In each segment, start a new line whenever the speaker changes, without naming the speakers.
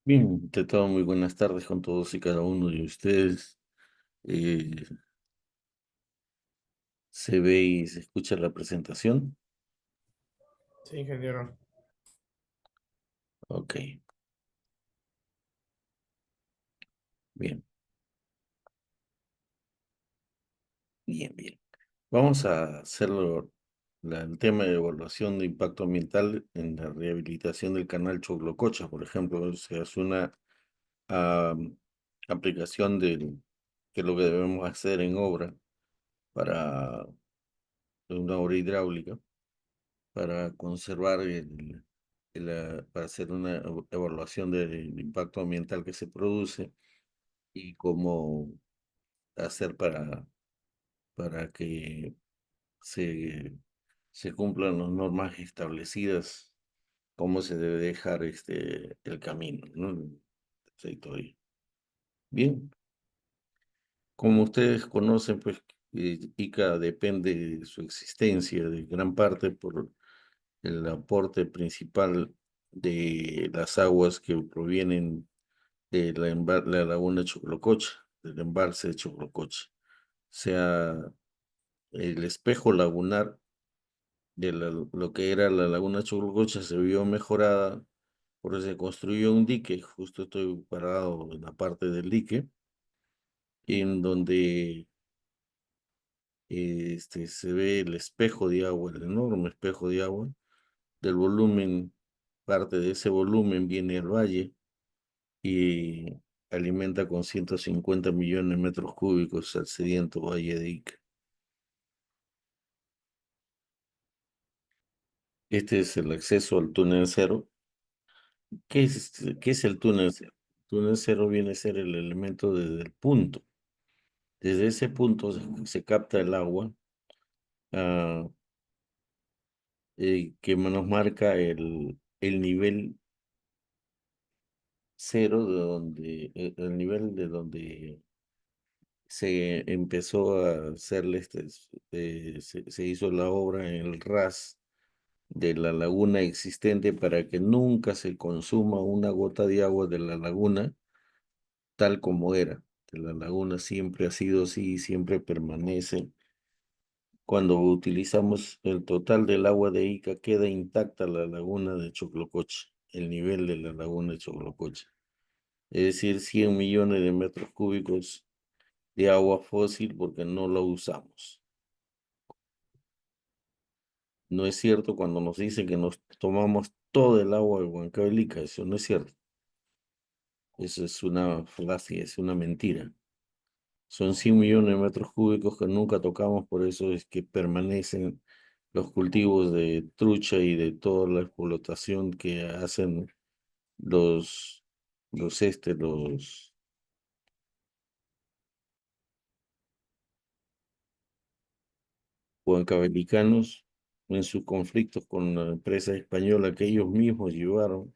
Bien, te todo muy buenas tardes con todos y cada uno de ustedes. Eh, ¿Se ve y se escucha la presentación?
Sí, ingeniero.
Ok, bien, bien. Vamos a hacerlo el tema de evaluación de impacto ambiental en la rehabilitación del canal Choclococha, por ejemplo. Se hace una am, aplicación que es lo que debemos hacer en obra para una obra hidráulica, para conservar para hacer una evaluación del impacto ambiental que se produce y cómo hacer para que se, se cumplan las normas establecidas, cómo se debe dejar el camino, ¿no? El trayectoria. Bien, como ustedes conocen, pues Ica depende de su existencia de gran parte por el aporte principal de las aguas que provienen de la laguna Choclococha, del embalse de Choclococha. O sea, el espejo lagunar de lo que era la laguna Choclococha se vio mejorada porque se construyó un dique. Justo estoy parado en la parte del dique, en donde se ve el espejo de agua, el enorme espejo de agua del volumen. Parte de ese volumen viene al valle y alimenta con 150 millones de metros cúbicos al sediento valle de Ica. Este es el acceso al túnel cero. ¿Qué es el túnel cero? El túnel cero viene a ser el elemento desde el punto. Desde ese punto se capta el agua, ah, que nos marca el nivel cero de donde, el nivel de donde se empezó a hacerle se hizo la obra en el RAS de la laguna existente para que nunca se consuma una gota de agua de la laguna tal como era. Que la laguna siempre ha sido así y siempre permanece. Cuando utilizamos el total del agua de Ica, queda intacta la laguna de Choclococha, el nivel de la laguna de Choclococha. Es decir, 100 millones de metros cúbicos de agua fósil porque no lo usamos. No es cierto cuando nos dicen que nos tomamos todo el agua de Huancavelica, eso no es cierto. Eso es una falacia, es una mentira. Son 100 millones de metros cúbicos que nunca tocamos, por eso es que permanecen los cultivos de trucha y de toda la explotación que hacen los, los huancavelicanos en sus conflictos con la empresa española que ellos mismos llevaron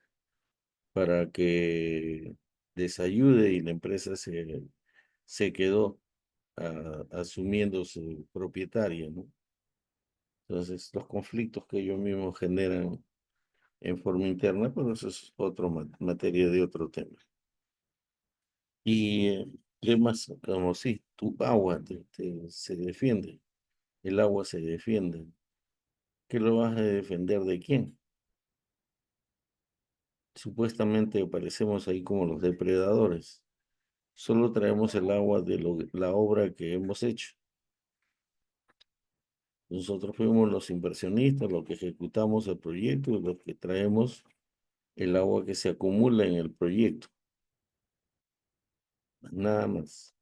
para que les ayude y la empresa se quedó asumiendo su propietaria, ¿no? Entonces, los conflictos que ellos mismos generan en forma interna, pero eso es otra materia de otro tema. Y temas como si tu agua se defiende, el agua se defiende. ¿Qué lo vas a defender de quién? Supuestamente aparecemos ahí como los depredadores. Solo traemos el agua de la obra que hemos hecho. Nosotros fuimos los inversionistas, los que ejecutamos el proyecto y los que traemos el agua que se acumula en el proyecto. Nada más.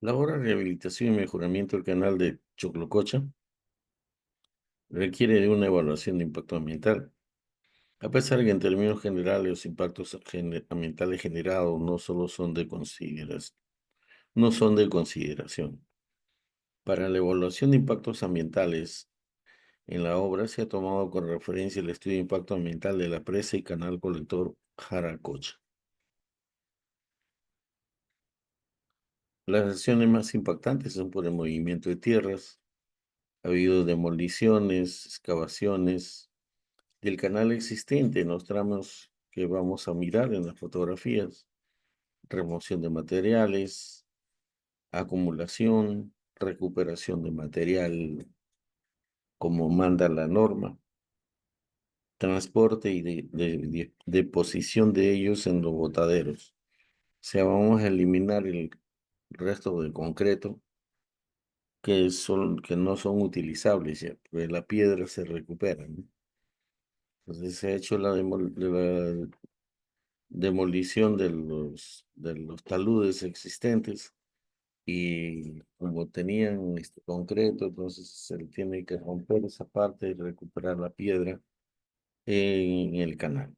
La obra de rehabilitación y mejoramiento del canal de Choclococha requiere de una evaluación de impacto ambiental. A pesar de que en términos generales los impactos ambientales generados no solo son de no son de consideración. Para la evaluación de impactos ambientales en la obra se ha tomado con referencia el estudio de impacto ambiental de la presa y canal colector Jaracocha. Las acciones más impactantes son por el movimiento de tierras. Ha habido demoliciones, excavaciones del canal existente en los tramos que vamos a mirar en las fotografías, remoción de materiales, acumulación, recuperación de material como manda la norma, transporte y deposición de ellos en los botaderos. O sea, vamos a eliminar el resto de concreto que no son utilizables ya, porque la piedra se recupera, ¿no? Entonces se ha hecho la demolición de los taludes existentes y como tenían este concreto, entonces se le tiene que romper esa parte y recuperar la piedra en el canal.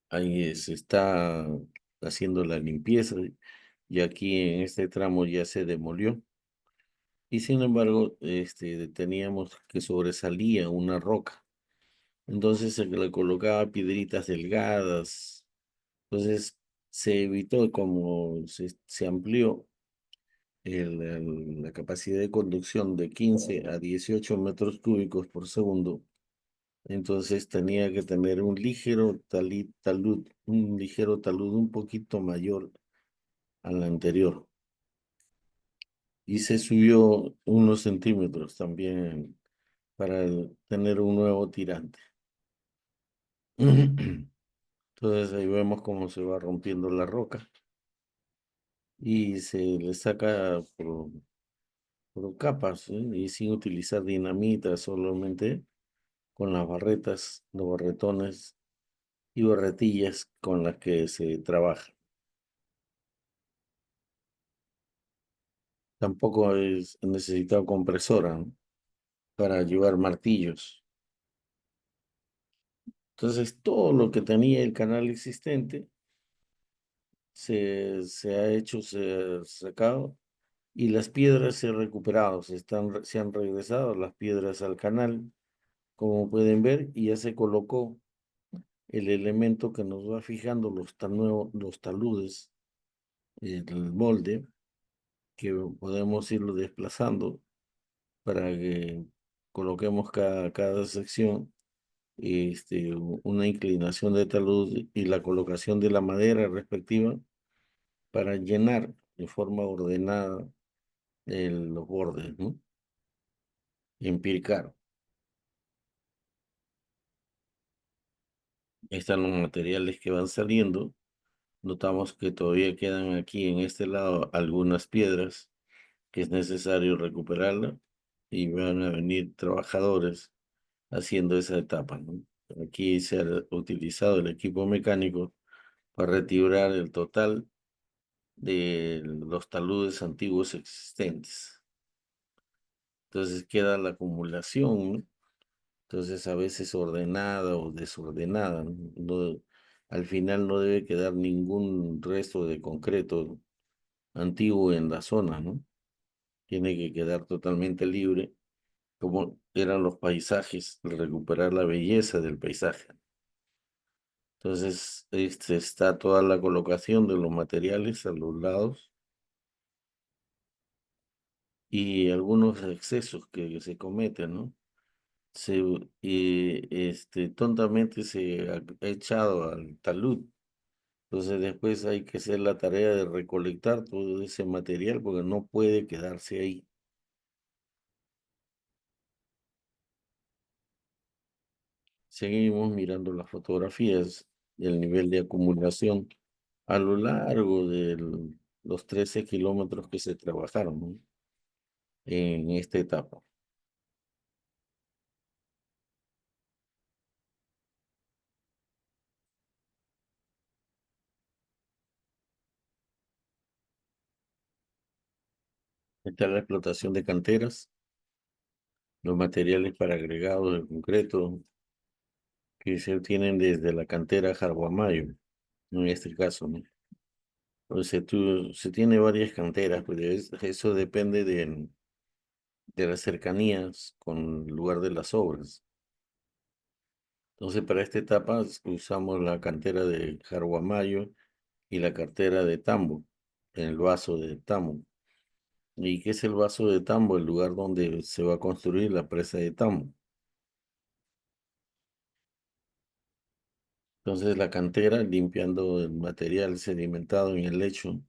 Ahí se está haciendo la limpieza y aquí en este tramo ya se demolió. Y sin embargo, teníamos que sobresalía una roca. Entonces se le colocaba piedritas delgadas. Entonces se evitó, como se amplió la capacidad de conducción de 15 a 18 metros cúbicos por segundo. Entonces tenía que tener un ligero talud un poquito mayor al anterior. Y se subió unos centímetros también para tener un nuevo tirante. Entonces ahí vemos cómo se va rompiendo la roca y se le saca por capas, ¿eh? Y sin utilizar dinamita, solamente con las barretas, los barretones y barretillas con las que se trabaja. Tampoco es necesitado compresora, ¿no? Para llevar martillos. Entonces todo lo que tenía el canal existente se ha hecho, se ha sacado y las piedras se han recuperado, se han regresado las piedras al canal, como pueden ver, y ya se colocó el elemento que nos va fijando los taludes, el molde, que podemos irlo desplazando para que coloquemos cada sección, una inclinación de talud y la colocación de la madera respectiva para llenar de forma ordenada los bordes, ¿no? Y empircar. Ahí están los materiales que van saliendo. Notamos que todavía quedan aquí en este lado algunas piedras que es necesario recuperarla y van a venir trabajadores haciendo esa etapa, ¿no? Aquí se ha utilizado el equipo mecánico para retirar el total de los taludes antiguos existentes. Entonces queda la acumulación, ¿no? Entonces a veces ordenada o desordenada, ¿no? Al final no debe quedar ningún resto de concreto antiguo en la zona, ¿no? Tiene que quedar totalmente libre, como eran los paisajes, recuperar la belleza del paisaje. Entonces, está toda la colocación de los materiales a los lados y algunos excesos que se cometen, ¿no? Tontamente se ha echado al talud. Entonces después hay que hacer la tarea de recolectar todo ese material porque no puede quedarse ahí. Seguimos mirando las fotografías del nivel de acumulación a lo largo de los 13 kilómetros que se trabajaron, ¿no? En esta etapa. Está la explotación de canteras, los materiales para agregados de concreto que se obtienen desde la cantera Jarguamayo, en este caso, ¿no? Se tiene varias canteras, pero eso depende de las cercanías con el lugar de las obras. Entonces, para esta etapa usamos la cantera de Jarguamayo y la cartera de tambo, en el vaso de tambo. ¿Y qué es el vaso de tambo? El lugar donde se va a construir la presa de tambo. Entonces la cantera limpiando el material sedimentado en el lecho,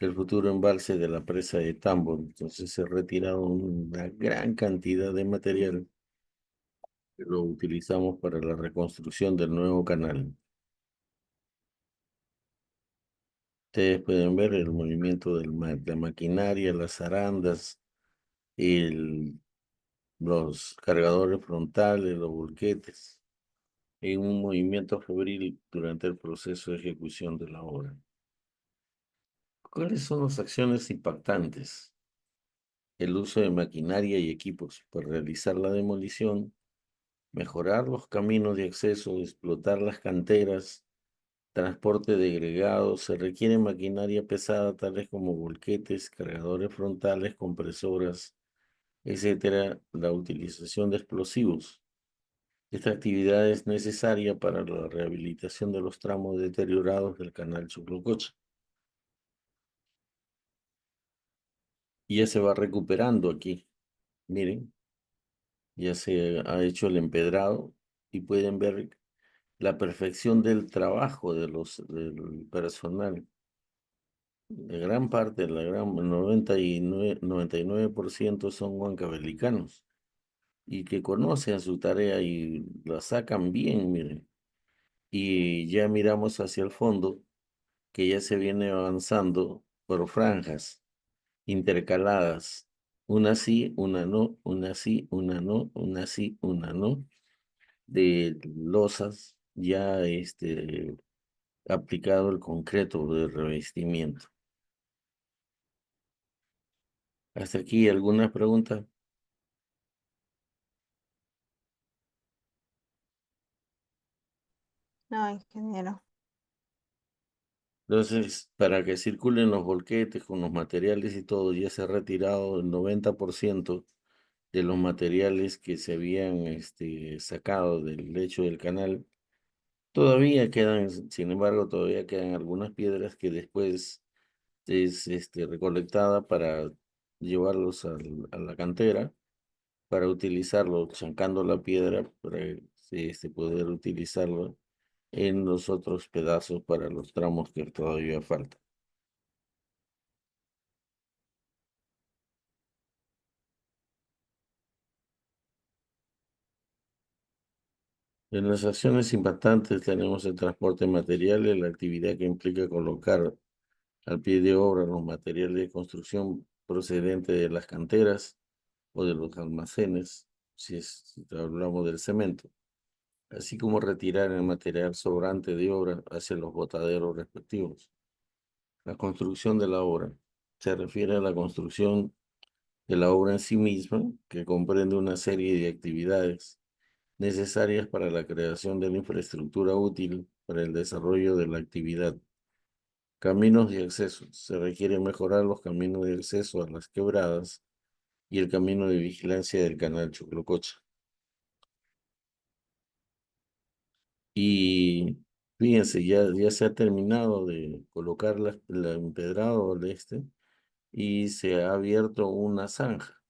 el futuro embalse de la presa de tambo. Entonces se ha retirado una gran cantidad de material que lo utilizamos para la reconstrucción del nuevo canal. Ustedes pueden ver el movimiento de la maquinaria, las arandas, el, los cargadores frontales, los volquetes, en un movimiento febril durante el proceso de ejecución de la obra. ¿Cuáles son las acciones impactantes? El uso de maquinaria y equipos para realizar la demolición, mejorar los caminos de acceso, explotar las canteras, transporte de agregados. Se requiere maquinaria pesada tales como volquetes, cargadores frontales, compresoras, etcétera. La utilización de explosivos. Esta actividad es necesaria para la rehabilitación de los tramos deteriorados del canal Choclococha. Y ya se va recuperando aquí. Miren, ya se ha hecho el empedrado y pueden ver la perfección del trabajo del personal. La gran parte, la gran 99% son huancavelicanos y que conocen su tarea y la sacan bien, miren. Y ya miramos hacia el fondo que ya se viene avanzando por franjas intercaladas, una sí, una no, una sí, una no, una sí, una no, de losas ya aplicado el concreto de revestimiento. Hasta aquí alguna pregunta.
No, ingeniero.
Entonces, para que circulen los volquetes con los materiales y todo, ya se ha retirado el 90% de los materiales que se habían sacado del lecho del canal. Todavía quedan, sin embargo, todavía quedan algunas piedras que después es recolectada para llevarlos a la cantera, para utilizarlo, chancando la piedra, para poder utilizarlo en los otros pedazos para los tramos que todavía faltan. En las acciones impactantes tenemos el transporte de materiales, la actividad que implica colocar al pie de obra los materiales de construcción procedentes de las canteras o de los almacenes, si hablamos del cemento, así como retirar el material sobrante de obra hacia los botaderos respectivos. La construcción de la obra se refiere a la construcción de la obra en sí misma, que comprende una serie de actividades necesarias para la creación de la infraestructura útil para el desarrollo de la actividad. Caminos de acceso. Se requiere mejorar los caminos de acceso a las quebradas y el camino de vigilancia del canal Choclococha. Y fíjense, ya se ha terminado de colocar la empedrado al y se ha abierto una zanja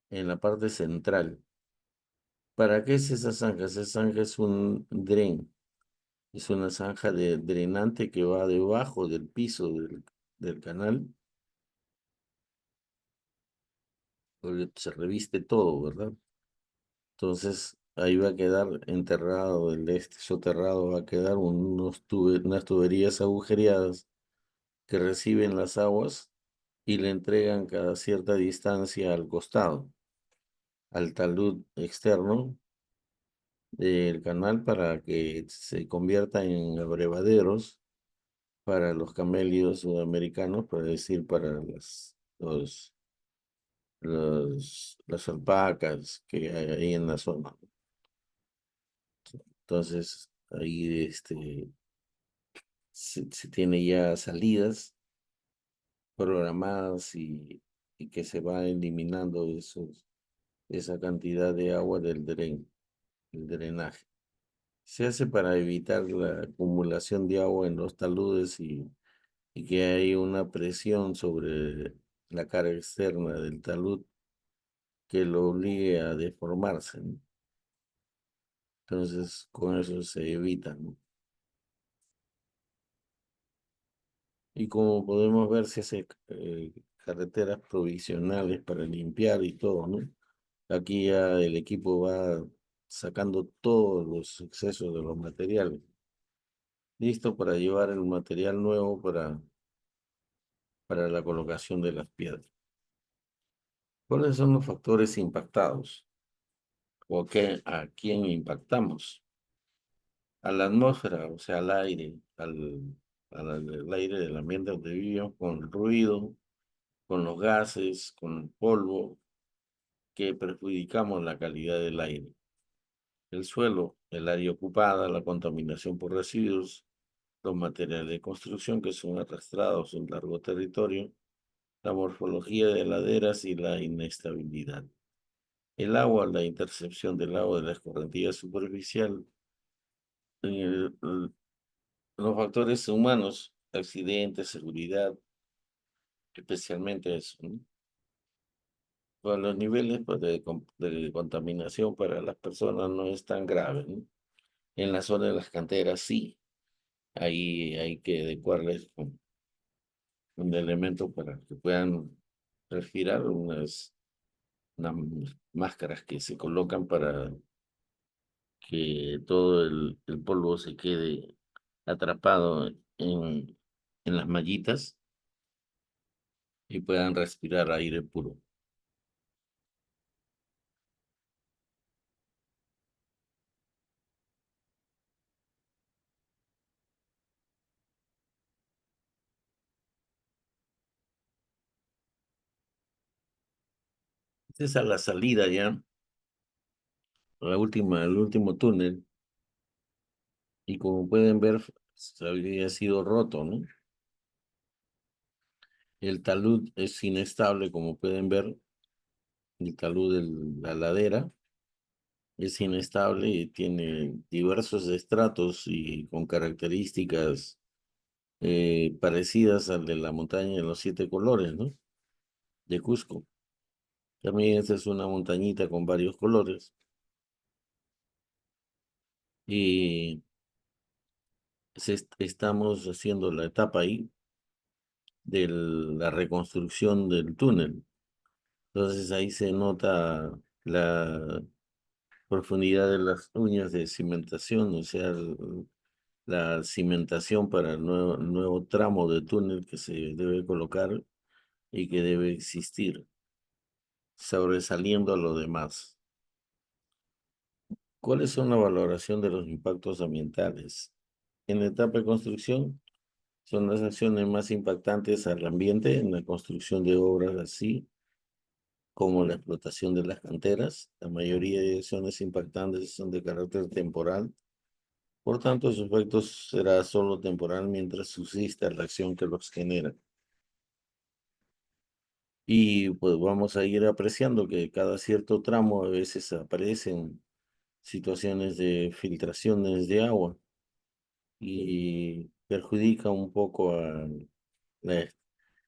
en la parte central. ¿Para qué es esa zanja? Esa zanja es un dren, es una zanja de drenante que va debajo del piso del canal, porque se reviste todo, ¿verdad? Entonces ahí va a quedar enterrado soterrado, va a quedar unas tuberías agujereadas que reciben las aguas y le entregan cada cierta distancia al costado, al talud externo del canal para que se convierta en abrevaderos para los camélidos sudamericanos, para decir, para las alpacas que hay ahí en la zona. Entonces, ahí se tiene ya salidas programadas y que se va eliminando esa cantidad de agua del el drenaje. Se hace para evitar la acumulación de agua en los taludes y que hay una presión sobre la cara externa del talud que lo obligue a deformarse, ¿no? Entonces, con eso se evita, ¿no? Y como podemos ver, se hace carreteras provisionales para limpiar y todo, ¿no? Aquí ya el equipo va sacando todos los excesos de los materiales, listo para llevar el material nuevo para la colocación de las piedras. ¿Cuáles son los factores impactados? ¿O a quién impactamos? A la atmósfera, o sea, al aire, al aire del ambiente donde vivimos, con el ruido, con los gases, con el polvo, que perjudicamos la calidad del aire. El suelo, el área ocupada, la contaminación por residuos, los materiales de construcción que son arrastrados en largo territorio, la morfología de laderas y la inestabilidad. El agua, la intercepción del agua de la escorrentía superficial, los factores humanos, accidentes, seguridad, especialmente eso, ¿no? Pues los niveles pues, de contaminación para las personas no es tan grave, ¿no? En la zona de las canteras sí, ahí hay que adecuarles un elemento para que puedan respirar, unas máscaras que se colocan para que todo el polvo se quede atrapado en las mallitas y puedan respirar aire puro. Esta es a la salida ya, el último túnel, y como pueden ver, se había sido roto, ¿no? El talud es inestable, como pueden ver, el talud de la ladera es inestable y tiene diversos estratos y con características parecidas al de la montaña de los siete colores, ¿no? De Cusco. También esta es una montañita con varios colores y estamos haciendo la etapa ahí de la reconstrucción del túnel. Entonces ahí se nota la profundidad de las uñas de cimentación, o sea, la cimentación para el nuevo tramo de túnel que se debe colocar y que debe existir, sobresaliendo a lo demás. ¿Cuáles son la valoración de los impactos ambientales? En la etapa de construcción, son las acciones más impactantes al ambiente en la construcción de obras así como la explotación de las canteras. La mayoría de acciones impactantes son de carácter temporal. Por tanto, su efecto será solo temporal mientras subsista la acción que los genera. Y pues vamos a ir apreciando que cada cierto tramo a veces aparecen situaciones de filtraciones de agua y perjudica un poco la...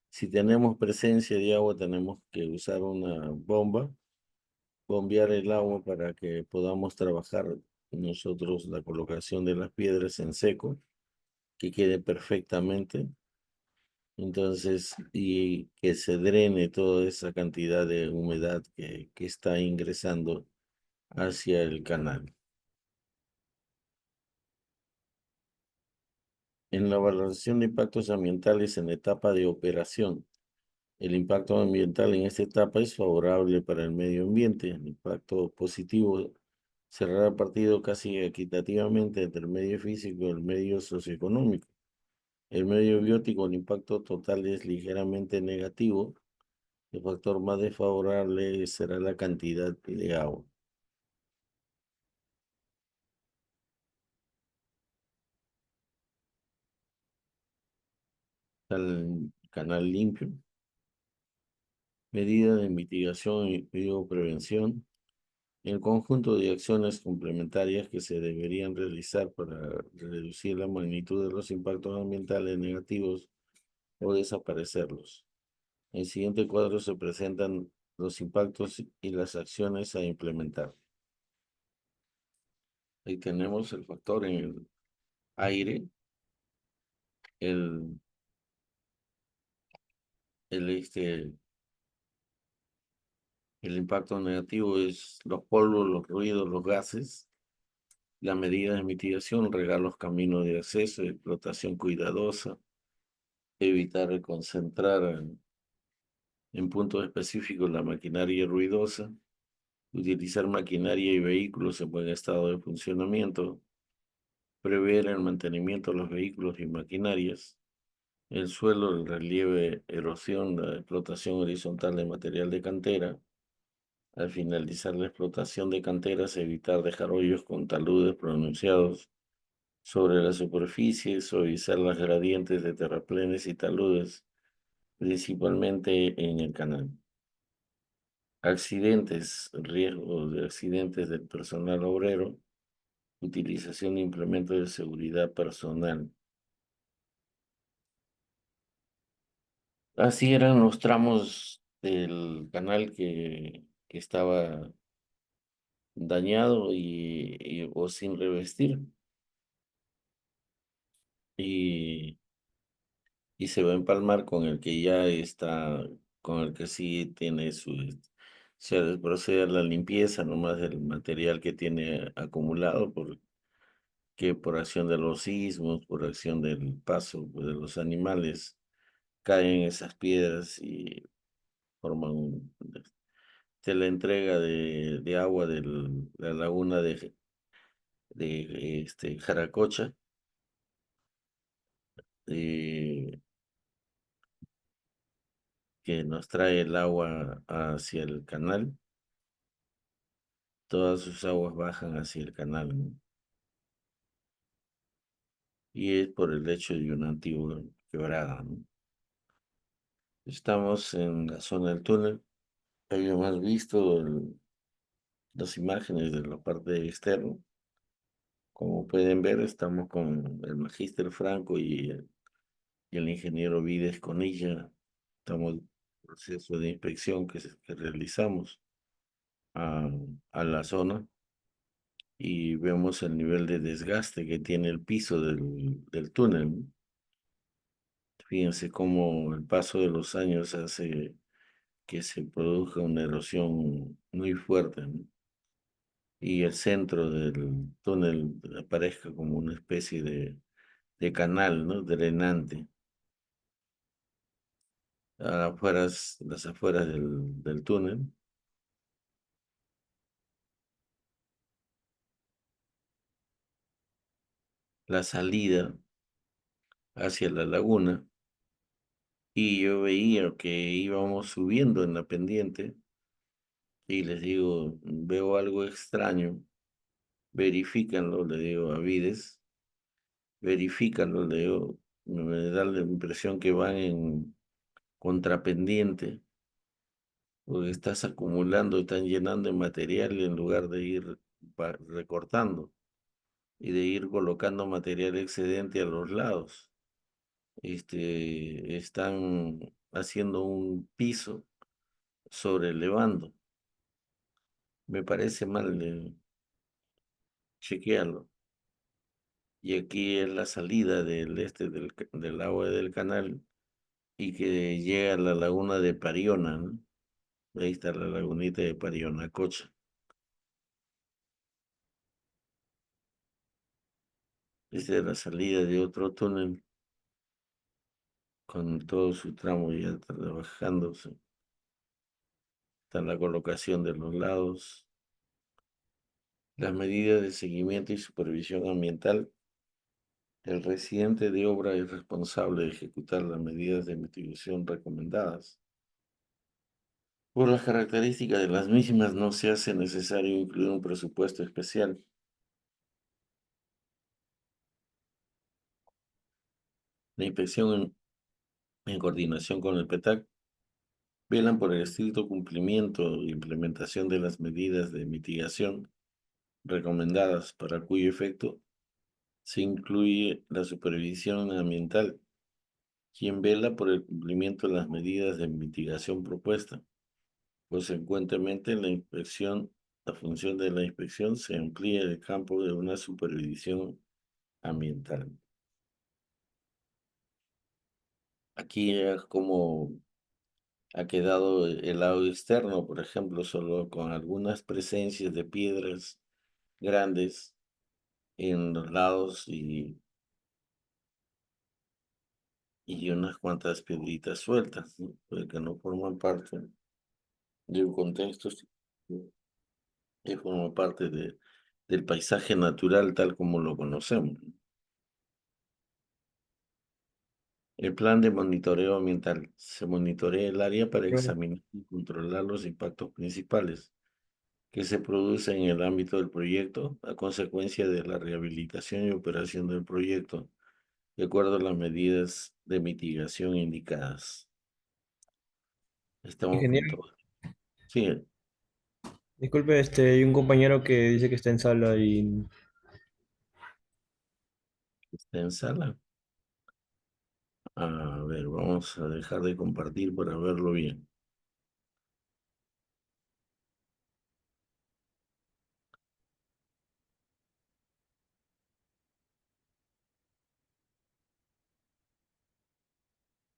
Si tenemos presencia de agua, tenemos que usar una bomba, bombear el agua para que podamos trabajar nosotros la colocación de las piedras en seco, que quede perfectamente. Entonces, y que se drene toda esa cantidad de humedad que está ingresando hacia el canal. En la valoración de impactos ambientales en etapa de operación, el impacto ambiental en esta etapa es favorable para el medio ambiente. El impacto positivo será repartido casi equitativamente entre el medio físico y el medio socioeconómico. El medio biótico, el impacto total es ligeramente negativo. El factor más desfavorable será la cantidad de agua. El canal limpio, medidas de mitigación y prevención. El conjunto de acciones complementarias que se deberían realizar para reducir la magnitud de los impactos ambientales negativos o desaparecerlos. En el siguiente cuadro se presentan los impactos y las acciones a implementar. Ahí tenemos el factor en el aire, el, el, este, el impacto negativo es los polvos, los ruidos, los gases. Las medidas de mitigación, regar los caminos de acceso, explotación cuidadosa, evitar concentrar en puntos específicos la maquinaria ruidosa, utilizar maquinaria y vehículos en buen estado de funcionamiento, prever el mantenimiento de los vehículos y maquinarias, el suelo, el relieve, erosión, la explotación horizontal de material de cantera. Al finalizar la explotación de canteras, evitar dejar hoyos con taludes pronunciados sobre la superficie, suavizar las gradientes de terraplenes y taludes, principalmente en el canal. Accidentes, riesgo de accidentes del personal obrero, utilización de implementos de seguridad personal. Así eran los tramos del canal que estaba dañado o sin revestir y, y se va a empalmar con el que ya está, con el que sí tiene se procede a la limpieza nomás del material que tiene acumulado que por acción de los sismos, por acción del paso de los animales, caen esas piedras y forman de la entrega de agua de la laguna de Jaracocha, eh, que nos trae el agua hacia el canal. Todas sus aguas bajan hacia el canal, ¿no? Y es por el hecho de una antigua quebrada, ¿no? Estamos en la zona del túnel. Habíamos visto las imágenes de la parte externa. Como pueden ver, estamos con el magíster Franco y el ingeniero Vides Conilla. Estamos en proceso de inspección que realizamos a, a la zona y vemos el nivel de desgaste que tiene el piso del túnel, ¿no? Fíjense cómo el paso de los años hace que se produzca una erosión muy fuerte, ¿no? Y el centro del túnel aparezca como una especie de canal, ¿no? Drenante. Las afueras del túnel, la salida hacia la laguna, y yo veía que íbamos subiendo en la pendiente y les digo, veo algo extraño, verifícanlo, le digo a Vides, verifícanlo, le digo, me da la impresión que van en contrapendiente, porque estás acumulando y están llenando de material en lugar de ir recortando y de ir colocando material excedente a los lados. Están haciendo un piso sobrelevando. Me parece mal, chequearlo. Y aquí es la salida del agua del canal y que llega a la laguna de Pariona, ¿no? Ahí está la lagunita de Parionacocha. Esta es la salida de otro túnel con todo su tramo ya trabajándose. Está la colocación de los lados. Las medidas de seguimiento y supervisión ambiental. El residente de obra es responsable de ejecutar las medidas de mitigación recomendadas. Por las características de las mismas, no se hace necesario incluir un presupuesto especial. La inspección en coordinación con el PETAC Velan por el estricto cumplimiento e implementación de las medidas de mitigación recomendadas, para cuyo efecto se incluye la supervisión ambiental, quien vela por el cumplimiento de las medidas de mitigación propuestas. Consecuentemente, la función de la inspección se amplía el campo de una supervisión ambiental. Aquí es como ha quedado el lado externo, por ejemplo, solo con algunas presencias de piedras grandes en los lados y unas cuantas piedritas sueltas, ¿no? Pues, que no forman parte de un contexto, que forman parte del paisaje natural tal como lo conocemos, ¿no? El plan de monitoreo ambiental. Se monitorea el área para
Claro.
examinar y controlar los impactos principales que se producen en el ámbito del proyecto a consecuencia de la rehabilitación y operación del proyecto, de acuerdo a las medidas de mitigación indicadas. Estamos con
Ingeniero,
todo. Sí,
disculpe, hay un compañero que dice que está en sala y
está en sala. A ver, vamos a dejar de compartir para verlo bien.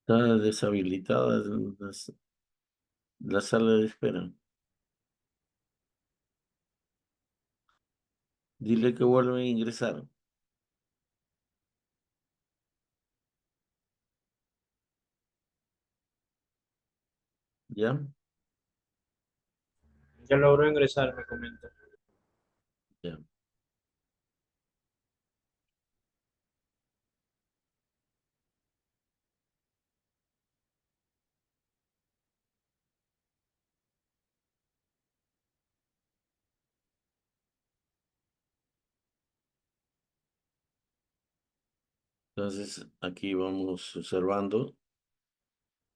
Está deshabilitada la sala de espera. Dile que vuelva a ingresar. ¿Ya?
ya logró ingresar, me comenta.
Ya. Entonces, aquí vamos observando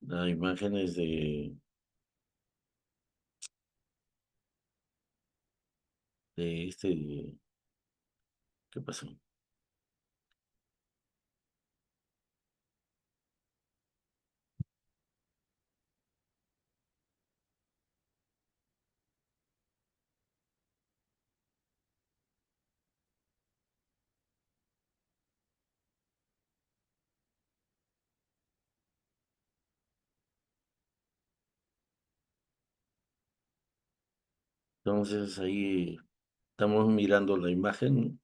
las imágenes de ¿qué pasó? Entonces, ahí estamos mirando la imagen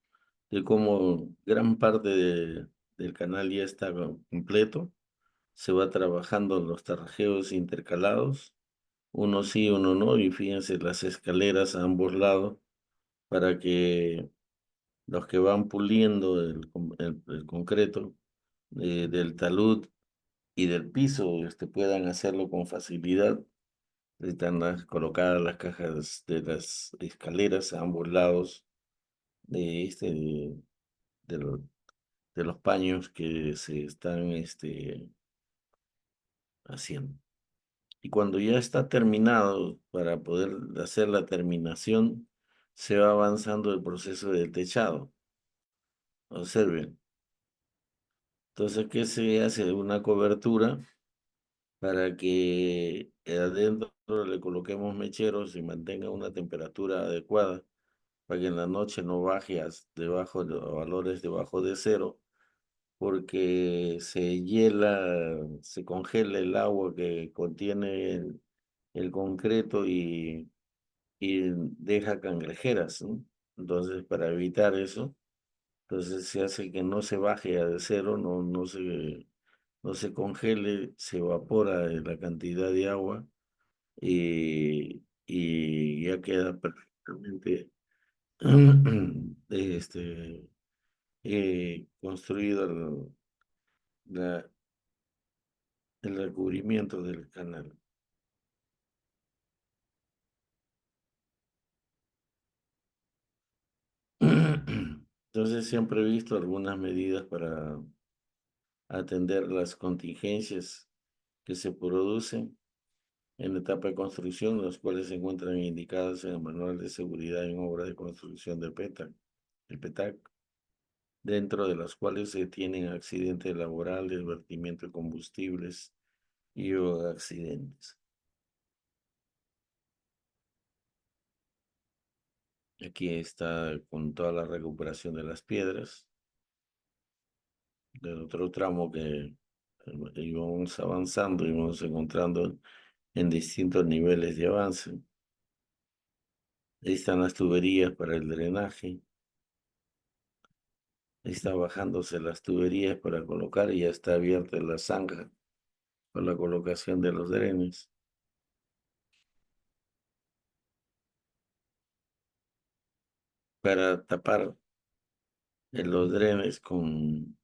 de cómo gran parte del canal ya está completo. Se va trabajando los tarjeos intercalados, uno sí, uno no, y fíjense las escaleras a ambos lados para que los que van puliendo el concreto del talud y del piso puedan hacerlo con facilidad. Están colocadas las cajas de las escaleras a ambos lados de, de, lo- de los paños que se están haciendo. Y cuando ya está terminado, para poder hacer la terminación, se va avanzando el proceso del techado. Observen. Entonces, ¿qué se hace? Una cobertura para que adentro le coloquemos mecheros y mantenga una temperatura adecuada, para que en la noche no baje debajo de valores debajo de cero, porque se hiela, se congela el agua que contiene el concreto y deja cangrejeras, ¿no? Entonces, para evitar eso, entonces se hace que no se baje a de cero, no se congele, se evapora la cantidad de agua y ya queda perfectamente construido la- el recubrimiento del canal. Entonces se han previsto algunas medidas para atender las contingencias que se producen en la etapa de construcción, las cuales se encuentran indicadas en el Manual de Seguridad en Obras de Construcción del PETAC, el PETAC, dentro de las cuales se tienen accidentes laborales, vertimiento de combustibles y o accidentes. Aquí está con toda la recuperación de las piedras, del otro tramo que íbamos avanzando y vamos encontrando en distintos niveles de avance. Ahí están las tuberías para el drenaje. Ahí está bajándose las tuberías para colocar y ya está abierta la zanja para la colocación de los drenes. Para tapar los drenes con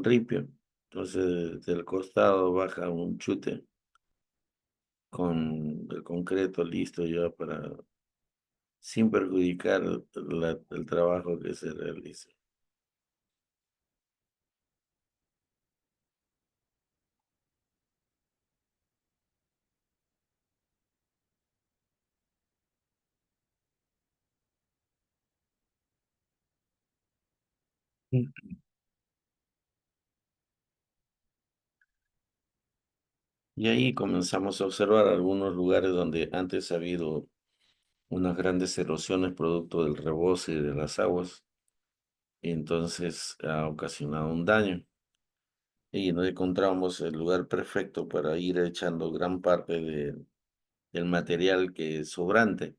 ripio. Entonces, del costado baja un chute con el concreto listo ya para, sin perjudicar el trabajo que se realiza. Y ahí comenzamos a observar algunos lugares donde antes ha habido unas grandes erosiones producto del rebose de las aguas, y entonces ha ocasionado un daño. Y no encontramos el lugar perfecto para ir echando gran parte del material que es sobrante,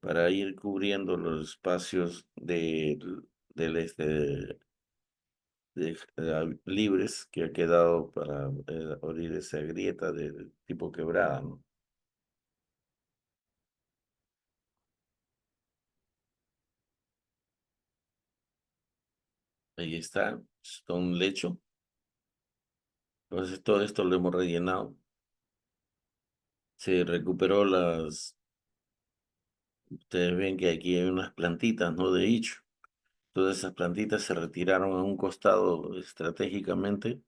para ir cubriendo los espacios del libres que ha quedado para abrir esa grieta de tipo quebrada, ¿no? Ahí está un lecho. Entonces todo esto lo hemos rellenado. Se recuperó ustedes ven que aquí hay unas plantitas, ¿no? De hicho. Todas esas plantitas se retiraron a un costado estratégicamente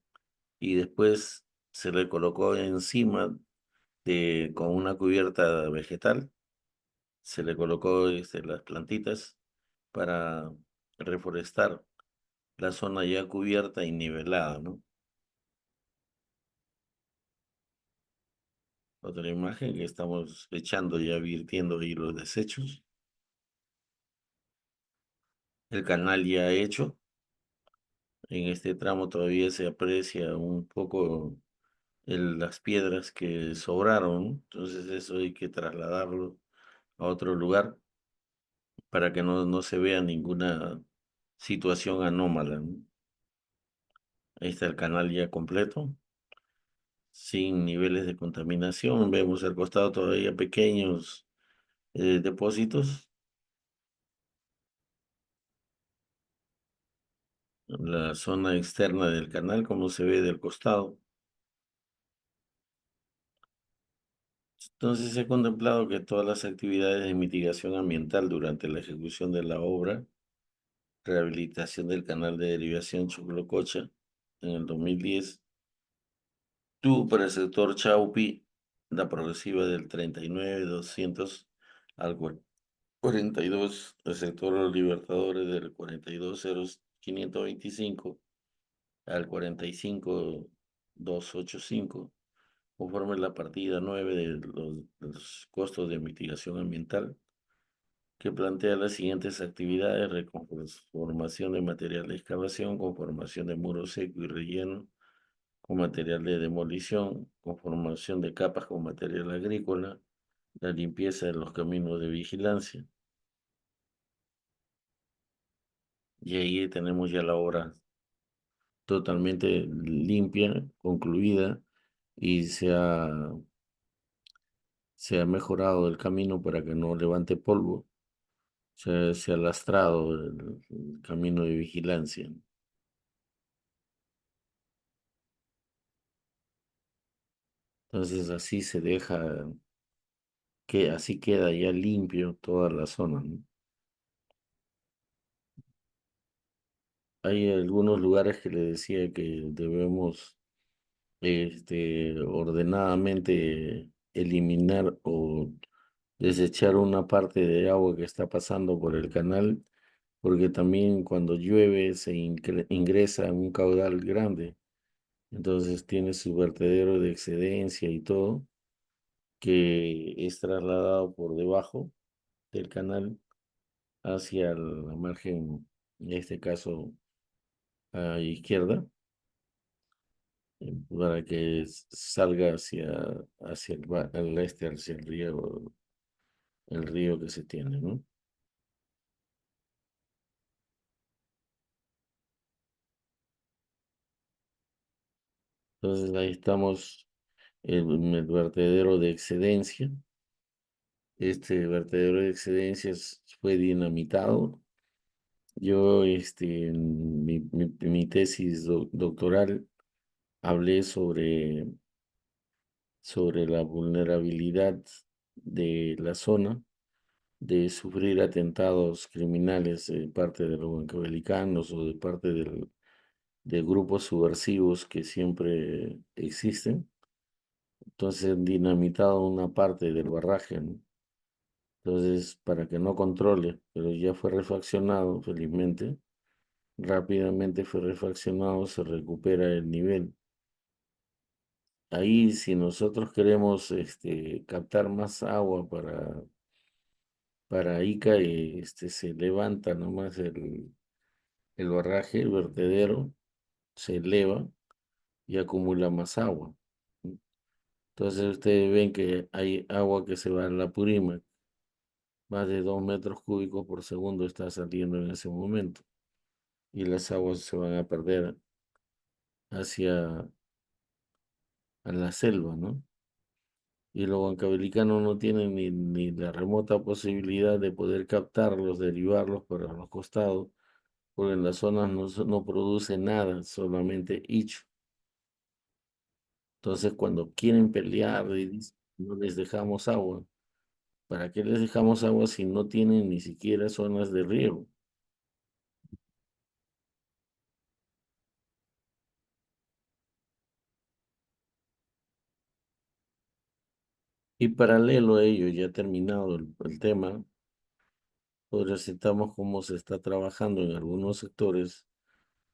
y después se le colocó encima con una cubierta vegetal, se le colocó las plantitas para reforestar la zona ya cubierta y nivelada, ¿no? Otra imagen que estamos echando ya, virtiendo ahí los desechos. El canal ya hecho. En este tramo todavía se aprecia un poco las piedras que sobraron, ¿no? Entonces eso hay que trasladarlo a otro lugar para que no se vea ninguna situación anómala, ¿no? Ahí está el canal ya completo, sin niveles de contaminación. Vemos al costado todavía pequeños depósitos. La zona externa del canal, como se ve del costado. Entonces, he contemplado que todas las actividades de mitigación ambiental durante la ejecución de la obra, rehabilitación del canal de derivación Choclococha en el 2010, tuvo para el sector Chaupi la progresiva del 39.200 al 42, el sector Los Libertadores del 42.525 al 45.285, conforme la partida 9 de los costos de mitigación ambiental, que plantea las siguientes actividades: reconformación de material de excavación, conformación de muro seco y relleno con material de demolición, conformación de capas con material agrícola, la limpieza de los caminos de vigilancia. Y ahí tenemos ya la obra totalmente limpia, concluida, y se ha mejorado el camino para que no levante polvo. Se ha lastrado el camino de vigilancia. Entonces así se deja, que así queda ya limpio toda la zona, ¿no? Hay algunos lugares que le decía que debemos ordenadamente eliminar o desechar una parte de agua que está pasando por el canal, porque también cuando llueve se ingresa un caudal grande, entonces tiene su vertedero de excedencia y todo, que es trasladado por debajo del canal hacia la margen, en este caso a izquierda, para que salga hacia el este, hacia el río que se tiene, ¿no? Entonces ahí estamos en el vertedero de excedencia. Este vertedero de excedencias fue dinamitado. Yo, en mi tesis doctoral, hablé sobre la vulnerabilidad de la zona de sufrir atentados criminales de parte de los huancavelicanos o de parte de grupos subversivos que siempre existen. Entonces han dinamitado una parte del barraje, ¿no? Entonces, para que no controle, pero ya fue refaccionado, felizmente, rápidamente fue refaccionado, se recupera el nivel. Ahí, si nosotros queremos captar más agua para Ica, se levanta nomás el barraje, el vertedero, se eleva y acumula más agua. Entonces ustedes ven que hay agua que se va a la Purímac, más de 2 metros cúbicos por segundo está saliendo en ese momento y las aguas se van a perder hacia a la selva, ¿no? Y los huancavelicanos no tienen ni la remota posibilidad de poder captarlos, derivarlos para los costados, porque en las zonas no produce nada, solamente icho. Entonces, cuando quieren pelear y dicen, no les dejamos agua, ¿para qué les dejamos agua si no tienen ni siquiera zonas de riego? Y paralelo a ello, ya terminado el tema, pues recitamos cómo se está trabajando en algunos sectores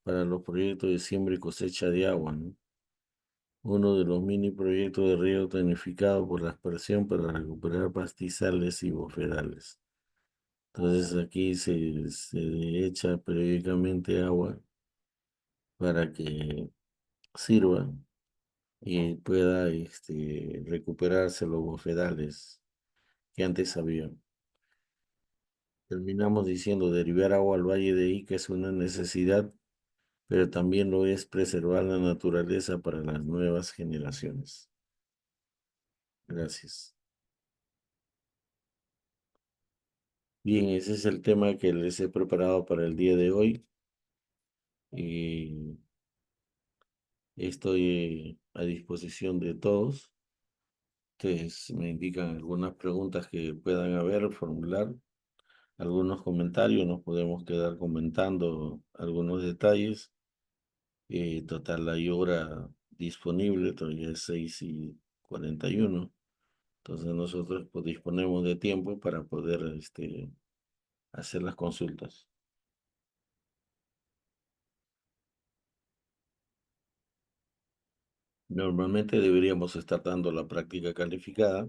para los proyectos de siembra y cosecha de agua, ¿no? Uno de los mini proyectos de riego tonificado por la aspersión para recuperar pastizales y bofedales. Entonces aquí se echa periódicamente agua para que sirva y pueda recuperarse los bofedales que antes había. Terminamos diciendo derivar agua al Valle de Ica es una necesidad, pero también lo es preservar la naturaleza para las nuevas generaciones. Gracias. Bien, ese es el tema que les he preparado para el día de hoy y estoy a disposición de todos. Ustedes me indican algunas preguntas que puedan haber, formular algunos comentarios, nos podemos quedar comentando algunos detalles. Total, hay hora disponible, todavía es 6:41. Entonces nosotros pues, disponemos de tiempo para poder hacer las consultas. Normalmente deberíamos estar dando la práctica calificada.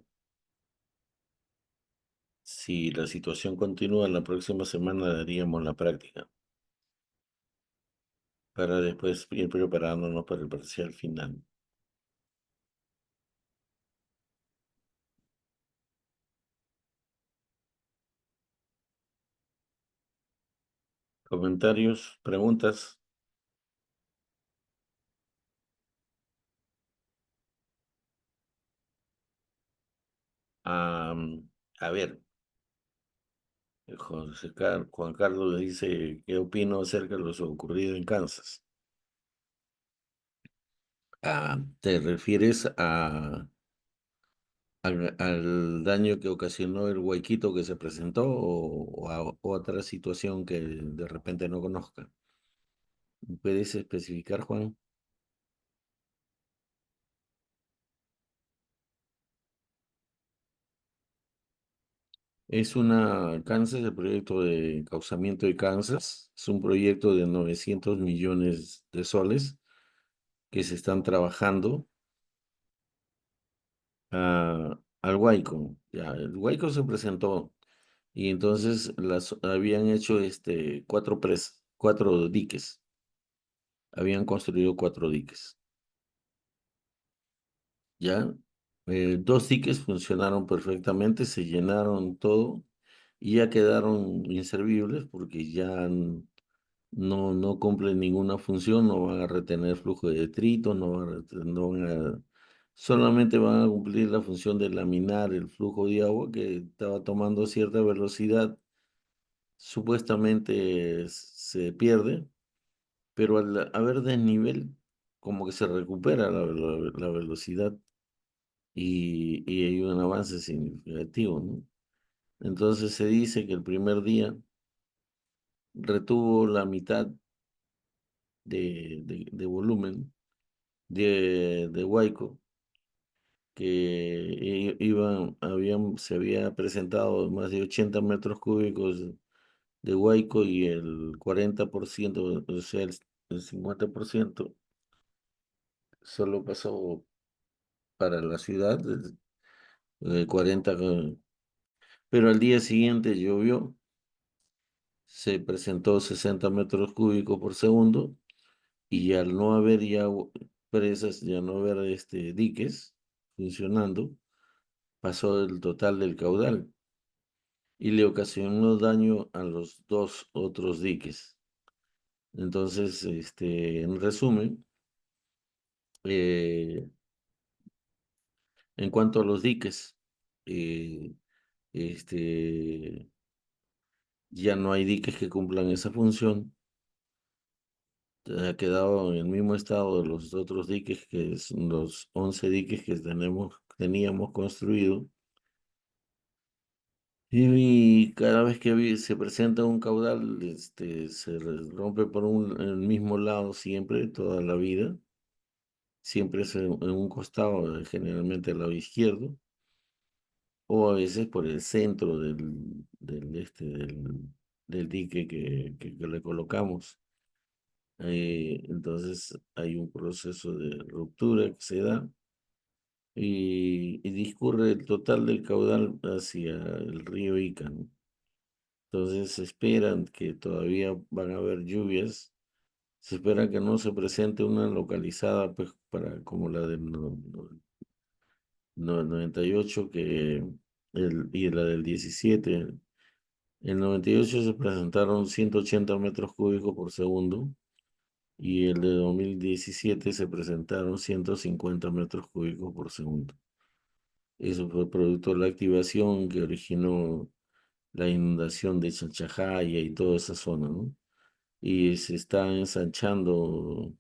Si la situación continúa, la próxima semana daríamos la práctica para después ir preparándonos para el parcial final. ¿Comentarios? ¿Preguntas? Am, a ver, Juan Carlos le dice, ¿qué opino acerca de lo ocurrido en Kansas? ¿Te refieres al daño que ocasionó el huequito que se presentó o a otra situación que de repente no conozca? ¿Puedes especificar, Juan? Es una Kansas, el proyecto de causamiento de Kansas. Es un proyecto de 900 millones de soles que se están trabajando al Huayco. Ya, el Huayco se presentó y entonces habían hecho cuatro diques. Habían construido cuatro diques. Ya, dos diques funcionaron perfectamente, se llenaron todo y ya quedaron inservibles porque ya no cumplen ninguna función, no van a retener flujo de detritos, no van solamente van a cumplir la función de laminar el flujo de agua que estaba tomando cierta velocidad, supuestamente se pierde, pero al haber desnivel, como que se recupera la velocidad y hay un avance significativo, ¿no? Entonces se dice que el primer día retuvo la mitad de volumen de Huayco, que se había presentado más de 80 metros cúbicos de Huayco y el 40%, o sea, el 50% solo pasó para la ciudad, el 40, pero al día siguiente llovió, se presentó 60 metros cúbicos por segundo y al no haber ya presas, ya no haber diques funcionando, pasó el total del caudal y le ocasionó daño a los dos otros diques. Entonces, en resumen, eh, en cuanto a los diques, eh, este, ya no hay diques que cumplan esa función. Ha quedado en el mismo estado de los otros diques, que son los 11 diques que teníamos construido. Y cada vez que se presenta un caudal, rompe por el mismo lado siempre, toda la vida. Siempre es en un costado, generalmente al lado izquierdo, o a veces por el centro del dique que le colocamos. Entonces hay un proceso de ruptura que se da y discurre el total del caudal hacia el río Ica, ¿no? Entonces se esperan que todavía van a haber lluvias. Se espera que no se presente una localizada, pues, como la del 98 y la del 17. El 98 se presentaron 180 metros cúbicos por segundo y el de 2017 se presentaron 150 metros cúbicos por segundo. Eso fue producto de la activación que originó la inundación de Chanchajaya y toda esa zona, ¿no? Y se está ensanchando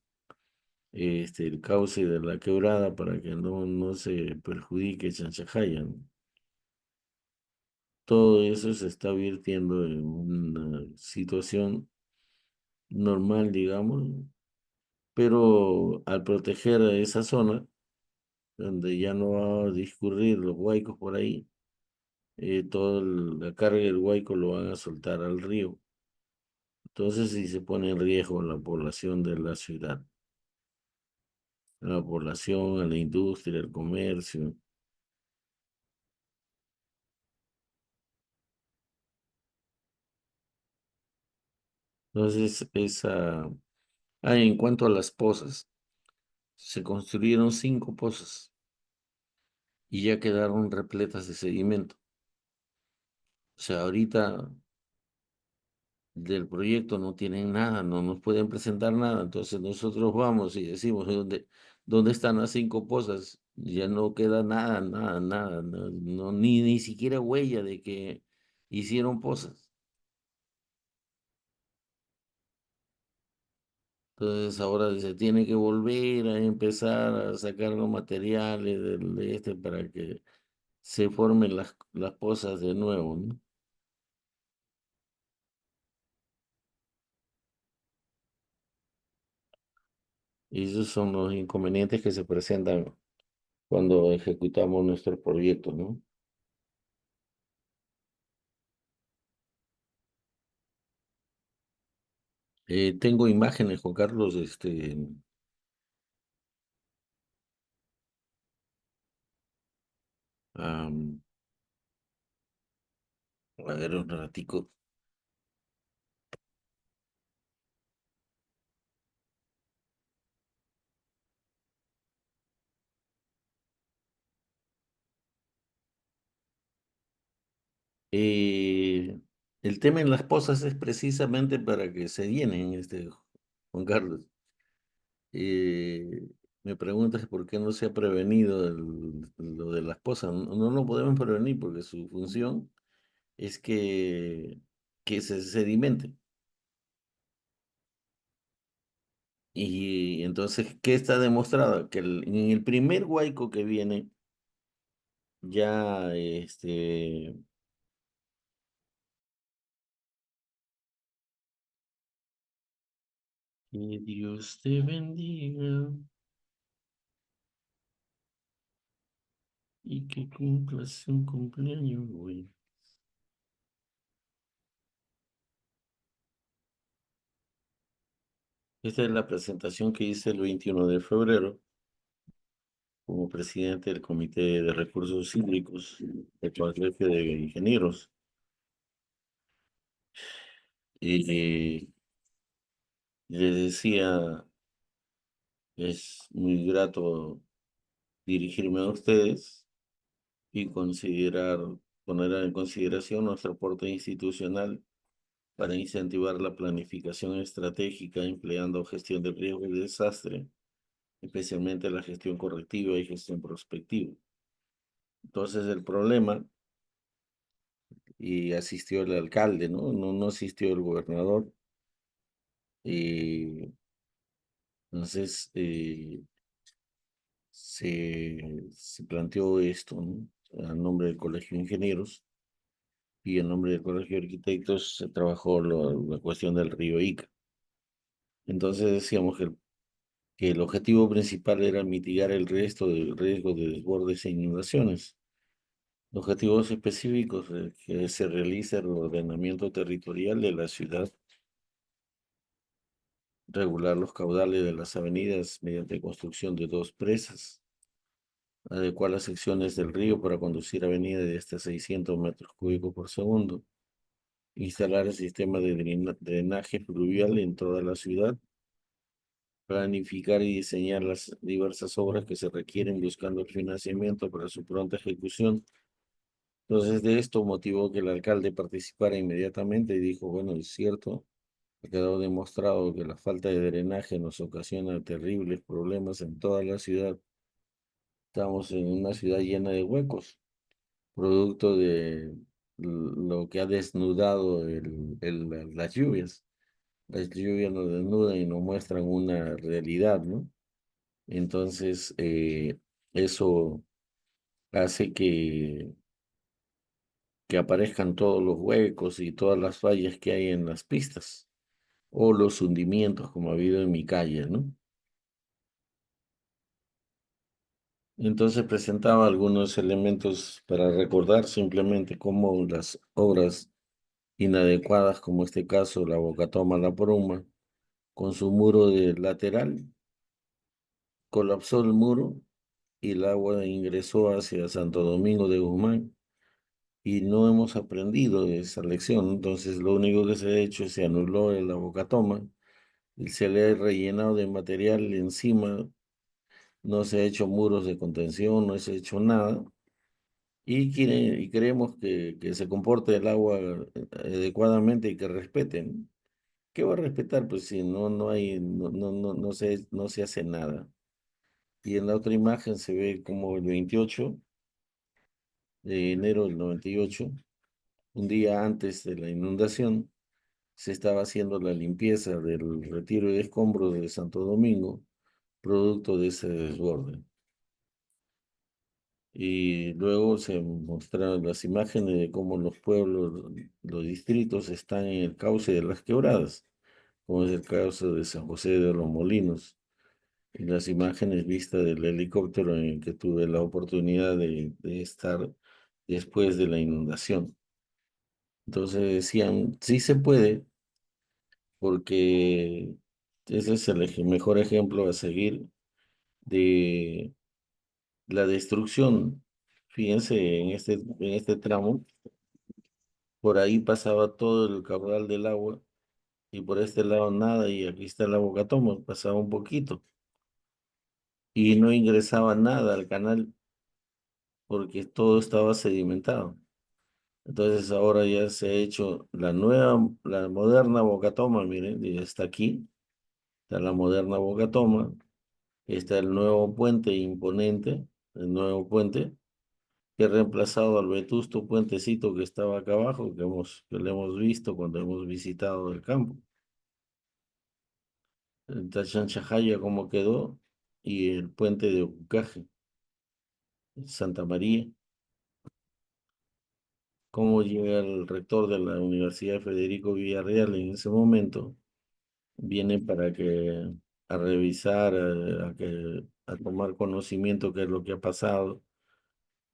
el cauce de la quebrada para que no se perjudique Chanchajaya, ¿no? Todo eso se está virtiendo en una situación normal, digamos, pero al proteger a esa zona, donde ya no va a discurrir los huaicos por ahí, toda la carga del huaico lo van a soltar al río. Entonces sí se pone en riesgo la población de la ciudad, la población, a la industria, el comercio. Entonces, en cuanto a las pozas, se construyeron 5 pozas y ya quedaron repletas de sedimento. O sea, ahorita del proyecto no tienen nada, no nos pueden presentar nada. Entonces nosotros vamos y decimos, ¿dónde están las 5 pozas? Ya no queda nada, nada, nada, ni siquiera huella de que hicieron pozas. Entonces ahora se tiene que volver a empezar a sacar los materiales para que se formen las pozas de nuevo, ¿no? Y esos son los inconvenientes que se presentan cuando ejecutamos nuestros proyectos, ¿no? Tengo imágenes, Juan Carlos, am, a ver un ratico. Eh, el tema en las pozas es precisamente para que se llenen, Juan Carlos. Eh, Me preguntas por qué no se ha prevenido lo de las pozas. No, no lo podemos prevenir porque su función es que se sedimente. Y entonces, ¿qué está demostrado? Que en el primer huaico que viene, ya que Dios te bendiga y que cumplas un cumpleaños, güey. Esta es la presentación que hice el 21 de febrero como presidente del Comité de Recursos Hídricos del Colegio de Ingenieros. Y les decía, es muy grato dirigirme a ustedes y poner en consideración nuestro aporte institucional para incentivar la planificación estratégica empleando gestión de riesgo y desastre, especialmente la gestión correctiva y gestión prospectiva. Entonces el problema, y asistió el alcalde, ¿no? No asistió el gobernador. Y entonces se planteó esto, ¿no? A nombre del Colegio de Ingenieros y en nombre del Colegio de Arquitectos se trabajó la cuestión del río Ica. Entonces decíamos que el objetivo principal era mitigar el resto del riesgo de desbordes e inundaciones. Objetivos específicos, que se realice el ordenamiento territorial de la ciudad, regular los caudales de las avenidas mediante construcción de dos presas, adecuar las secciones del río para conducir avenidas de hasta 600 metros cúbicos por segundo, instalar el sistema de drenaje fluvial en toda la ciudad, planificar y diseñar las diversas obras que se requieren buscando el financiamiento para su pronta ejecución. Entonces, de esto motivó que el alcalde participara inmediatamente y dijo, bueno, es cierto, ha quedado demostrado que la falta de drenaje nos ocasiona terribles problemas en toda la ciudad. Estamos en una ciudad llena de huecos, producto de lo que ha desnudado las lluvias. Las lluvias nos desnudan y nos muestran una realidad, ¿no? Entonces, eso hace que aparezcan todos los huecos y todas las fallas que hay en las pistas o los hundimientos como ha habido en mi calle, ¿no? Entonces presentaba algunos elementos para recordar simplemente cómo las obras inadecuadas, como este caso la Bocatoma La Bruma, con su muro de lateral, colapsó el muro y el agua ingresó hacia Santo Domingo de Guzmán y no hemos aprendido de esa lección. Entonces lo único que se ha hecho es se anuló la Bocatoma y se le ha rellenado de material encima, no se ha hecho muros de contención, no se ha hecho nada. Y queremos que se comporte el agua adecuadamente y que respeten. ¿Qué va a respetar? Pues si no hay, no se hace nada. Y en la otra imagen se ve como el 28 de enero del 98, un día antes de la inundación, se estaba haciendo la limpieza del retiro de escombros de Santo Domingo, producto de ese desborde. Y luego se mostraron las imágenes de cómo los pueblos, los distritos están en el cauce de las quebradas, como es el caso de San José de los Molinos, y las imágenes vistas del helicóptero en el que tuve la oportunidad de estar después de la inundación. Entonces decían, sí se puede, porque ese es el mejor ejemplo a seguir de la destrucción. Fíjense, en este tramo, por ahí pasaba todo el caudal del agua y por este lado nada, y aquí está la Bocatoma, pasaba un poquito y no ingresaba nada al canal porque todo estaba sedimentado. Entonces ahora ya se ha hecho la moderna Bocatoma, miren, y está aquí, está la moderna Bocatoma, está el nuevo puente imponente, el nuevo puente, que ha reemplazado al vetusto puentecito que estaba acá abajo, que lo hemos visto cuando hemos visitado el campo. El Tachanchajaya cómo quedó, y el puente de Ocucaje, Santa María, cómo llega el rector de la Universidad Federico Villarreal en ese momento, viene a revisar, a tomar conocimiento qué es lo que ha pasado,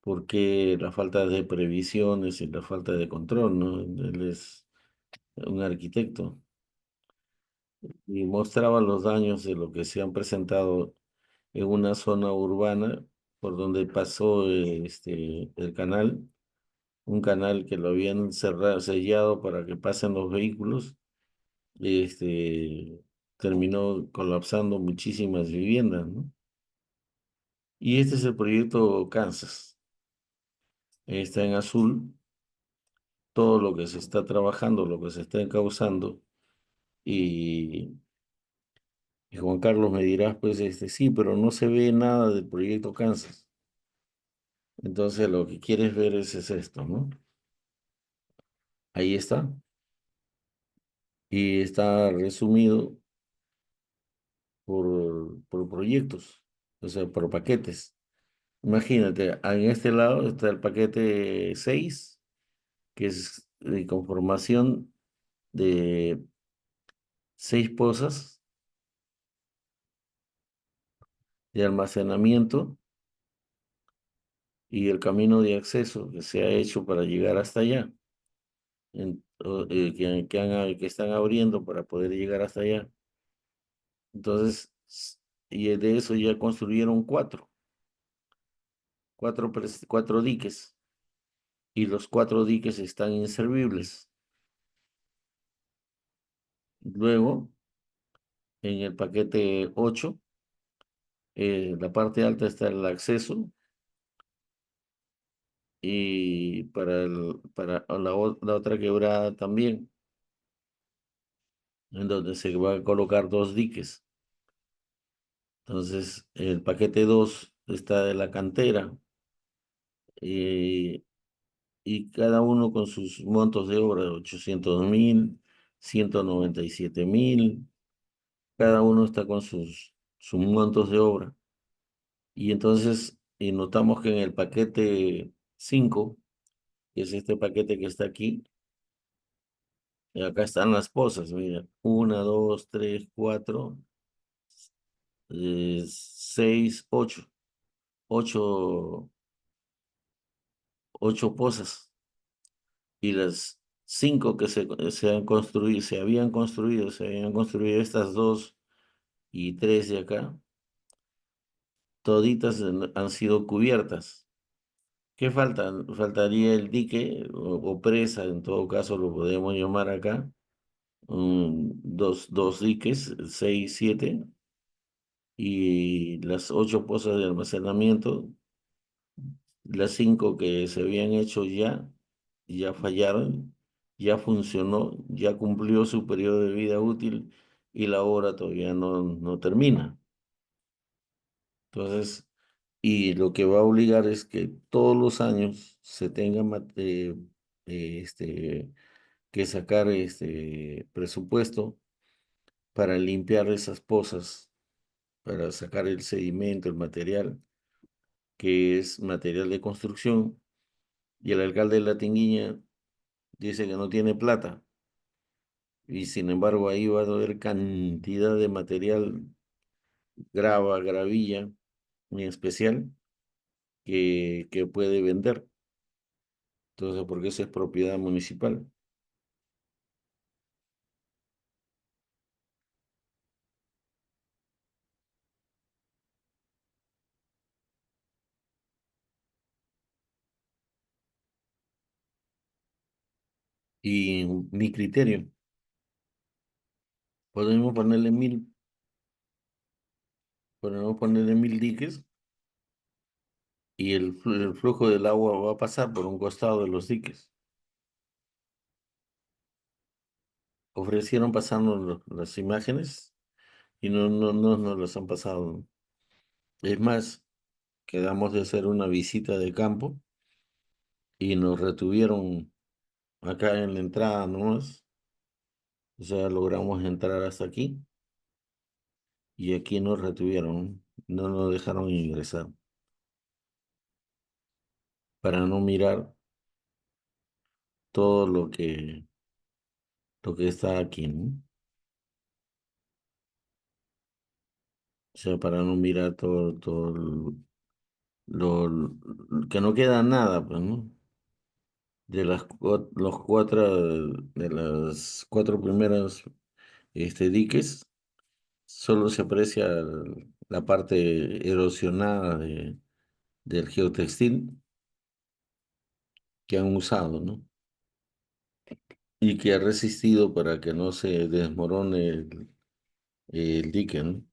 por qué la falta de previsiones y la falta de control, ¿no? Él es un arquitecto y mostraba los daños de lo que se han presentado en una zona urbana por donde pasó el canal, un canal que lo habían cerrado, sellado para que pasen los vehículos, terminó colapsando muchísimas viviendas, ¿no? Y este es el proyecto Kansas. Está en azul todo lo que se está trabajando, lo que se está encauzando. Y, y Juan Carlos me dirás, pues, sí, pero no se ve nada del proyecto Kansas. Entonces lo que quieres ver es esto, ¿no? Ahí está. Y está resumido por proyectos, o sea, por paquetes. Imagínate, en este lado está el paquete 6, que es de conformación de 6 pozas de almacenamiento y el camino de acceso que se ha hecho para llegar hasta allá, que están abriendo para poder llegar hasta allá. Entonces, y de eso ya construyeron cuatro diques, y los 4 diques están inservibles. Luego, en el paquete 8, la parte alta está el acceso, y para la otra quebrada también, en donde se va a colocar 2 diques. Entonces, el paquete 2 está de la cantera, eh, y cada uno con sus montos de obra: 800.000, 197.000, cada uno está con sus montos de obra. Y entonces, notamos que en el paquete 5, que es este paquete que está aquí, acá están las pozas, mira, 1, 2, 3, 4, 6, 8, 8, 8 pozas. Y las 5 que se habían construido estas 2 y 3 de acá, toditas han sido cubiertas. ¿Qué falta? Faltaría el dique o presa, en todo caso lo podemos llamar acá, dos diques, 6, 7, y las 8 pozas de almacenamiento. Las 5 que se habían hecho ya fallaron, ya funcionó, ya cumplió su periodo de vida útil, y la obra todavía no termina. Entonces, y lo que va a obligar es que todos los años se tenga que sacar presupuesto para limpiar esas pozas, para sacar el sedimento, el material, que es material de construcción. Y el alcalde de La Tinguiña dice que no tiene plata, y sin embargo ahí va a haber cantidad de material, gravilla, muy especial, que puede vender. Entonces, porque eso es propiedad municipal. Y mi criterio, podemos ponerle mil, podemos ponerle 1000 diques y el flujo del agua va a pasar por un costado de los diques. Ofrecieron pasarnos las imágenes y no nos las han pasado. Es más, quedamos de hacer una visita de campo y nos retuvieron acá en la entrada nomás. O sea, logramos entrar hasta aquí y aquí nos retuvieron, no nos dejaron ingresar para no mirar todo lo que está aquí, ¿no? O sea, para no mirar todo que no queda nada, pues, ¿no? De las cuatro primeras diques, solo se aprecia la parte erosionada del geotextil que han usado, ¿no? Y que ha resistido para que no se desmorone el dique, ¿no? O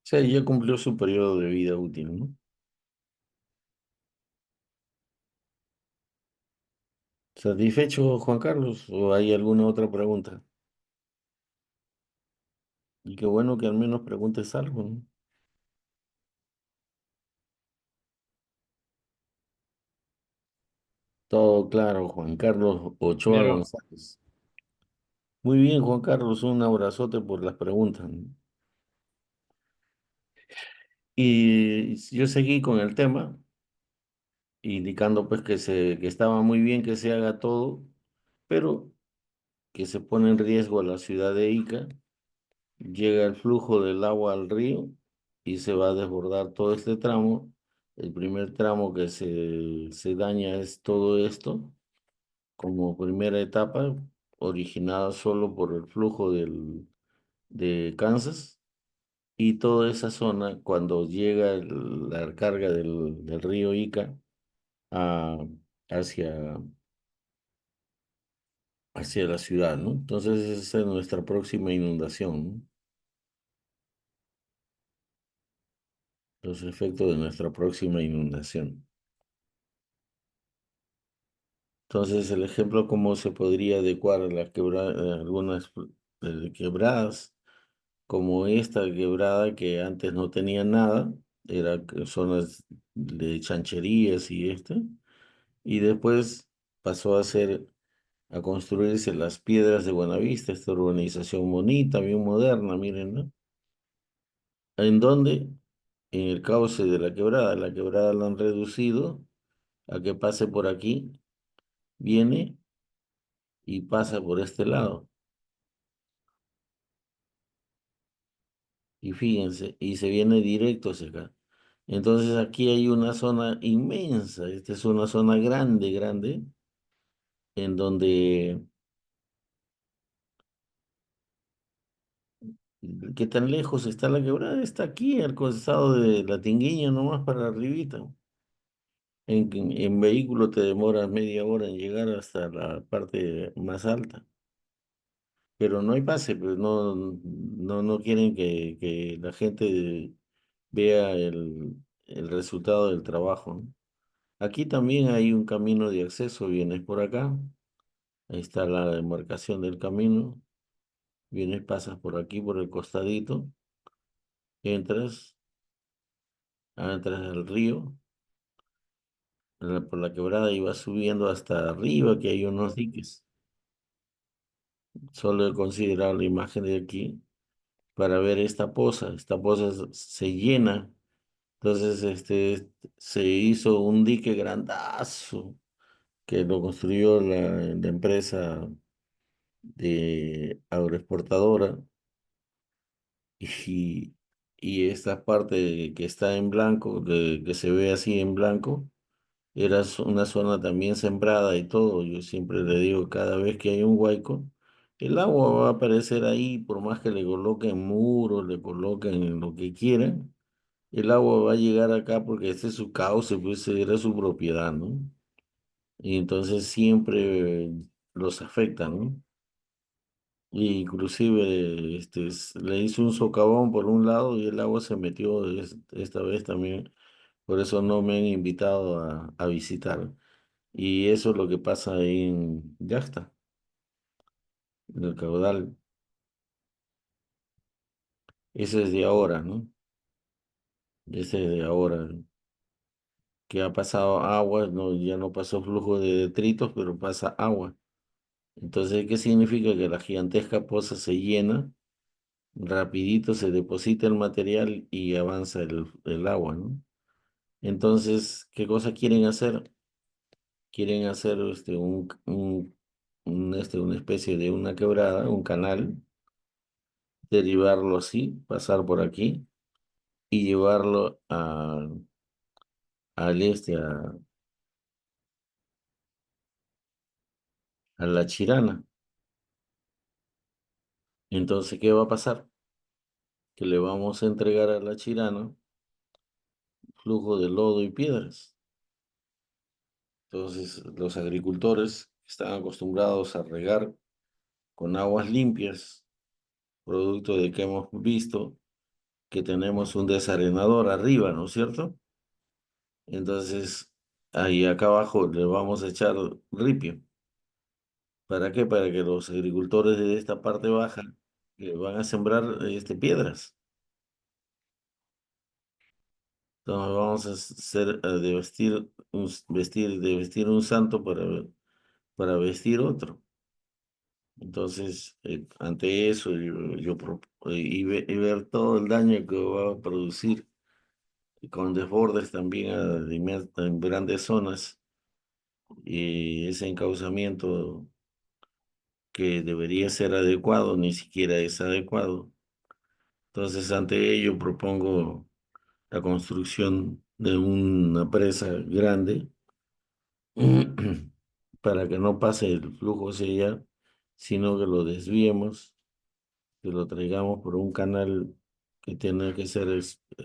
sea, ya cumplió su periodo de vida útil, ¿no? ¿Satisfecho, Juan Carlos? ¿O hay alguna otra pregunta? Y qué bueno que al menos preguntes algo, ¿no? Todo claro, Juan Carlos Ochoa
Claro,
González. Muy bien, Juan Carlos, un abrazote por las preguntas, ¿no? Y yo seguí con el tema, indicando pues que estaba muy bien que se haga todo, pero que se pone en riesgo a la ciudad de Ica. Llega el flujo del agua al río y se va a desbordar todo este tramo. El primer tramo que se daña es todo esto, como primera etapa, originada solo por el flujo de Kansas. Y toda esa zona, cuando llega la carga del río Ica a- hacia, hacia la ciudad, ¿no? Entonces esa es nuestra próxima inundación, ¿no? Los efectos de nuestra próxima inundación. Entonces, el ejemplo, cómo se podría adecuar a algunas quebradas, como esta quebrada que antes no tenía nada, era zonas de chancherías y después pasó a construirse las Piedras de Buenavista, esta urbanización bonita, bien moderna, miren, ¿no? En donde, en el cauce de la quebrada la han reducido a que pase por aquí, viene y pasa por este lado. Y fíjense, y se viene directo hacia acá. Entonces aquí hay una zona inmensa, esta es una zona grande, grande, en donde, ¿qué tan lejos está la quebrada? Está aquí, al costado de la Tinguiña, nomás para arribita. En vehículo te demoras media hora en llegar hasta la parte más alta, pero no hay pase, pues no quieren que la gente vea el resultado del trabajo, ¿no? Aquí también hay un camino de acceso, vienes por acá, ahí está la demarcación del camino, vienes, pasas por aquí, por el costadito, entras, entras al río, por la quebrada y vas subiendo hasta arriba, que hay unos diques. Solo he considerado la imagen de aquí para ver esta poza se llena, entonces se hizo un dique grandazo que lo construyó la empresa de agroexportadora y, y esta parte que está en blanco, que se ve así en blanco, era una zona también sembrada y todo. Yo siempre le digo, cada vez que hay un huaico, el agua va a aparecer ahí, por más que le coloquen muros, le coloquen lo que quieran, el agua va a llegar acá porque este es su cauce, pues era su propiedad, ¿no? Y entonces siempre los afecta, ¿no? Y inclusive le hizo un socavón por un lado y el agua se metió esta vez también. Por eso no me han invitado a visitar. Y eso es lo que pasa ahí en Yasta, en el caudal. Eso es de ahora, ¿no? Ese es de ahora. Que ha pasado agua, no, ya no pasó flujo de detritos, pero pasa agua. Entonces, ¿qué significa? Que la gigantesca poza se llena, rapidito se deposita el material y avanza el agua, ¿no? Entonces, ¿qué cosa quieren hacer? Quieren hacer una especie de una quebrada, un canal, derivarlo así, pasar por aquí y llevarlo al a la Chirana. Entonces, ¿qué va a pasar? Que le vamos a entregar a la Chirana flujo de lodo y piedras. Entonces, los agricultores están acostumbrados a regar con aguas limpias, producto de que hemos visto que tenemos un desarenador arriba, ¿no es cierto? Entonces, ahí acá abajo le vamos a echar ripio. ¿Para qué? Para que los agricultores de esta parte baja van a sembrar piedras. Entonces vamos a hacer de vestir un santo para vestir otro. Entonces, ante eso, y ver todo el daño que va a producir con desbordes también en grandes zonas y ese encauzamiento que debería ser adecuado, ni siquiera es adecuado. Entonces, ante ello propongo la construcción de una presa grande para que no pase el flujo hacia allá, sino que lo desviemos, que lo traigamos por un canal que tiene que ser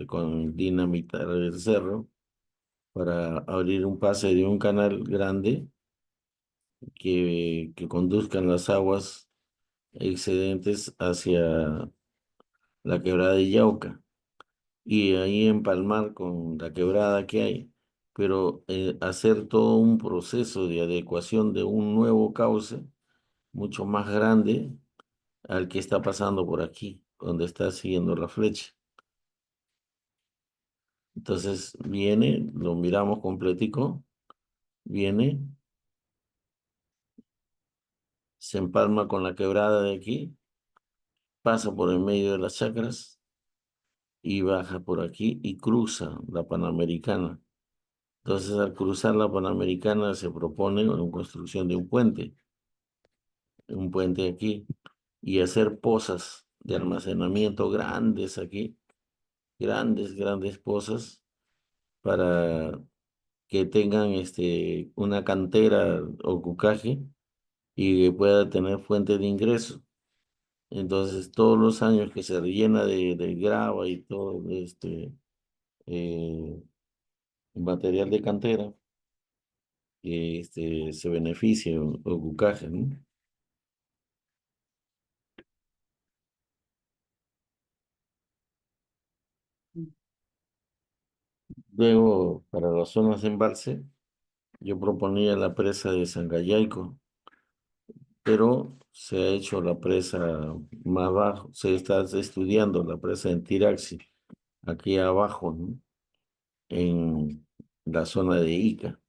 con dinamitar el cerro para abrir un pase de un canal grande que conduzcan las aguas excedentes hacia la quebrada de Yauca y ahí empalmar con la quebrada que hay, pero hacer todo un proceso de adecuación de un nuevo cauce mucho más grande al que está pasando por aquí, donde está siguiendo la flecha. Entonces viene, lo miramos completico, viene, se empalma con la quebrada de aquí, pasa por el medio de las chacras y baja por aquí y cruza la Panamericana. Entonces, al cruzar la Panamericana se propone la construcción de un puente aquí, y hacer pozas de almacenamiento grandes aquí, grandes pozas para que tengan una cantera o cucaje y que pueda tener fuente de ingreso. Entonces, todos los años que se rellena de grava y todo eh, material de cantera, se beneficia o cucaje, ¿no? Luego, para las zonas de embalse, yo proponía la presa de Sangayaico, pero se ha hecho la presa más abajo, se está estudiando la presa en Tiraxi, aquí abajo, ¿no? En la zona de Ica.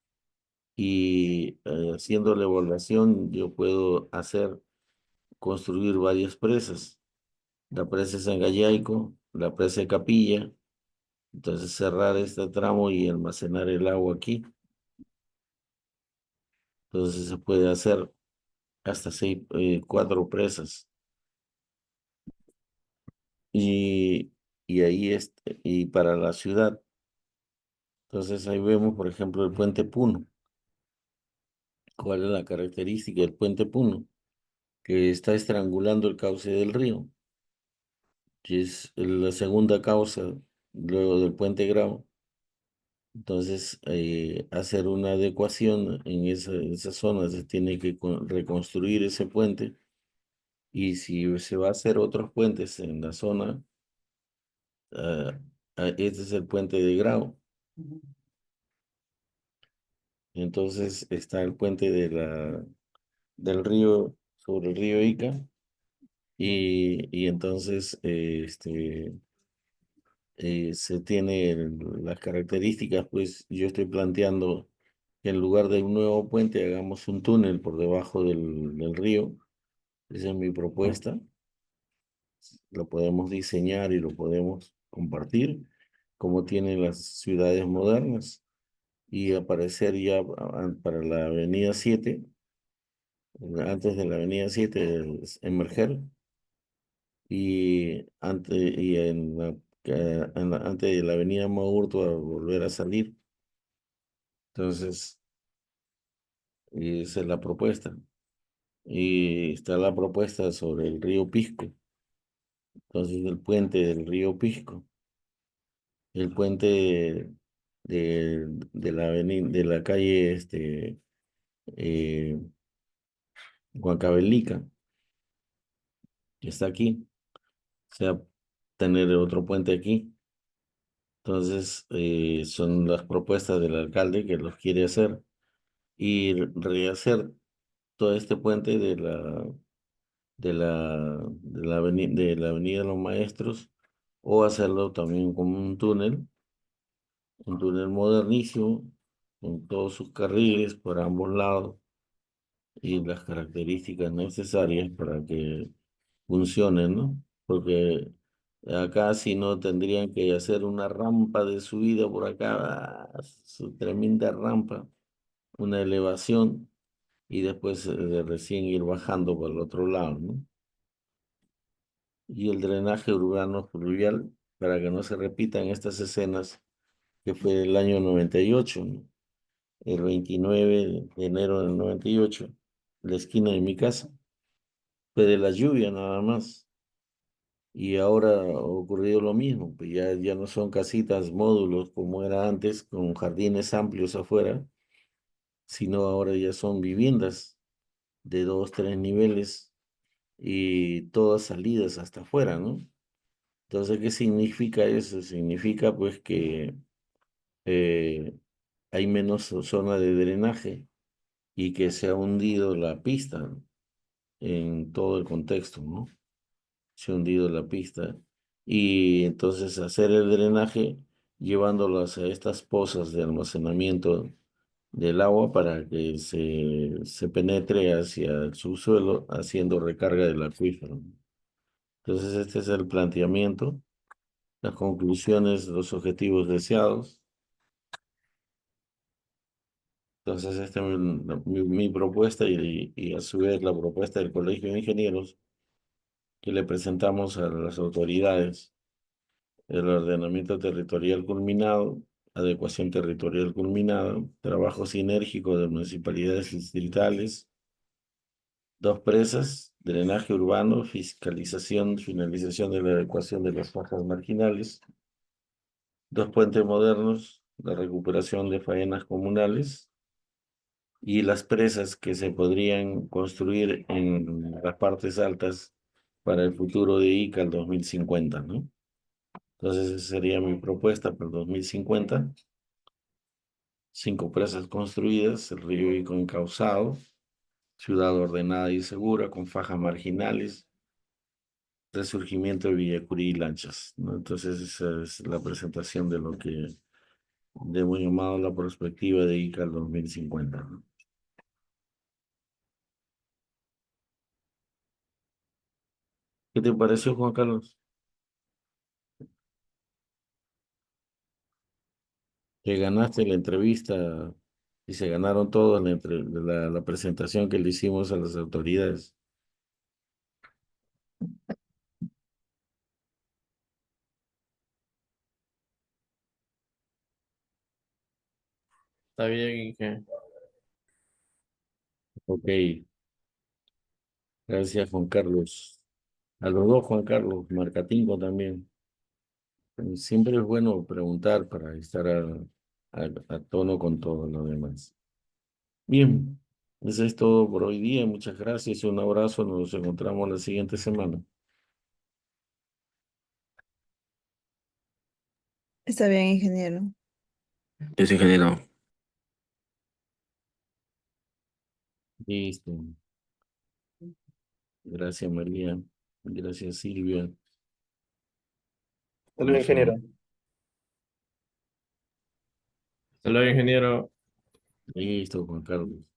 Y haciendo la evaluación, yo puedo construir varias presas. La presa de Sangayaico, la presa de Capilla, entonces cerrar este tramo y almacenar el agua aquí. Entonces se puede hacer hasta cuatro presas. Y, y para la ciudad, entonces ahí vemos, por ejemplo, el puente Puno. ¿Cuál es la característica del puente Puno? Que está estrangulando el cauce del río, que es la segunda causa. luego del puente Grau. Entonces, hacer una adecuación en esa zona, se tiene que reconstruir ese puente. Y si se va a hacer otros puentes en la zona, ah, este es el puente de Grau. Entonces está el puente del río, sobre el río Ica. Y entonces se tiene las características, pues yo estoy planteando que en lugar de un nuevo puente hagamos un túnel por debajo del río. Esa es mi propuesta. Lo podemos diseñar y lo podemos compartir como tienen las ciudades modernas y aparecer ya para la Avenida 7, antes de la Avenida 7 emerger y antes de la Avenida Maurto a volver a salir. Entonces, esa es la propuesta. Y está la propuesta sobre el río Pisco. Entonces, el puente del río Pisco, el puente de la avenida, de la calle eh, Huancavelica, que está aquí, o sea, tener otro puente aquí. Entonces, son las propuestas del alcalde que los quiere hacer y rehacer todo este puente de la avenida Los Maestros, o hacerlo también como un túnel modernísimo, con todos sus carriles por ambos lados y las características necesarias para que funcionen, ¿no? Porque acá si no tendrían que hacer una rampa de subida por acá, su tremenda rampa, una elevación y después de recién ir bajando por el otro lado, ¿no? Y el drenaje urbano fluvial para que no se repitan estas escenas que fue el año 98, ¿no? El 29 de enero del 98, la esquina de mi casa, fue de la lluvia nada más. Y ahora ha ocurrido lo mismo, pues ya no son casitas, módulos como era antes, con jardines amplios afuera, sino ahora ya son viviendas de 2, 3 niveles y todas salidas hasta afuera, ¿no? Entonces, ¿qué significa eso? Significa pues que eh, hay menos zona de drenaje y que se ha hundido la pista, ¿no? En todo el contexto, ¿no? Se ha hundido la pista. Y entonces hacer el drenaje llevándolas a estas pozas de almacenamiento del agua para que se penetre hacia el subsuelo haciendo recarga del acuífero. Entonces este es el planteamiento, las conclusiones, los objetivos deseados. Entonces esta es mi propuesta y a su vez la propuesta del Colegio de Ingenieros que le presentamos a las autoridades: el ordenamiento territorial culminado, adecuación territorial culminada, trabajo sinérgico de municipalidades distritales, 2 presas, drenaje urbano, fiscalización, finalización de la adecuación de las fajas marginales, 2 puentes modernos, la recuperación de faenas comunales y las presas que se podrían construir en las partes altas para el futuro de Ica al 2050, ¿no? Entonces, esa sería mi propuesta para el 2050. 5 presas construidas, el río Ico encauzado, ciudad ordenada y segura, con fajas marginales, resurgimiento de Villacurí y lanchas, ¿no? Entonces, esa es la presentación de lo que hemos llamado la perspectiva de Ica al 2050, ¿no? ¿Qué te pareció, Juan Carlos? Que ganaste la entrevista y se ganaron todos la presentación que le hicimos a las autoridades. Está bien, Inge. Ok, gracias, Juan Carlos. A los dos, Juan Carlos, Marcatingo también. Siempre es bueno preguntar para estar a tono con todo lo demás. Bien, eso es todo por hoy día. Muchas gracias, un abrazo. Nos encontramos la siguiente semana.
Está bien, ingeniero.
Yo soy ingeniero.
Listo. Gracias, María. Gracias, Silvia.
Hasta luego,
Nos vemos.
ingeniero. Hasta luego, ingeniero.
Listo, Juan Carlos.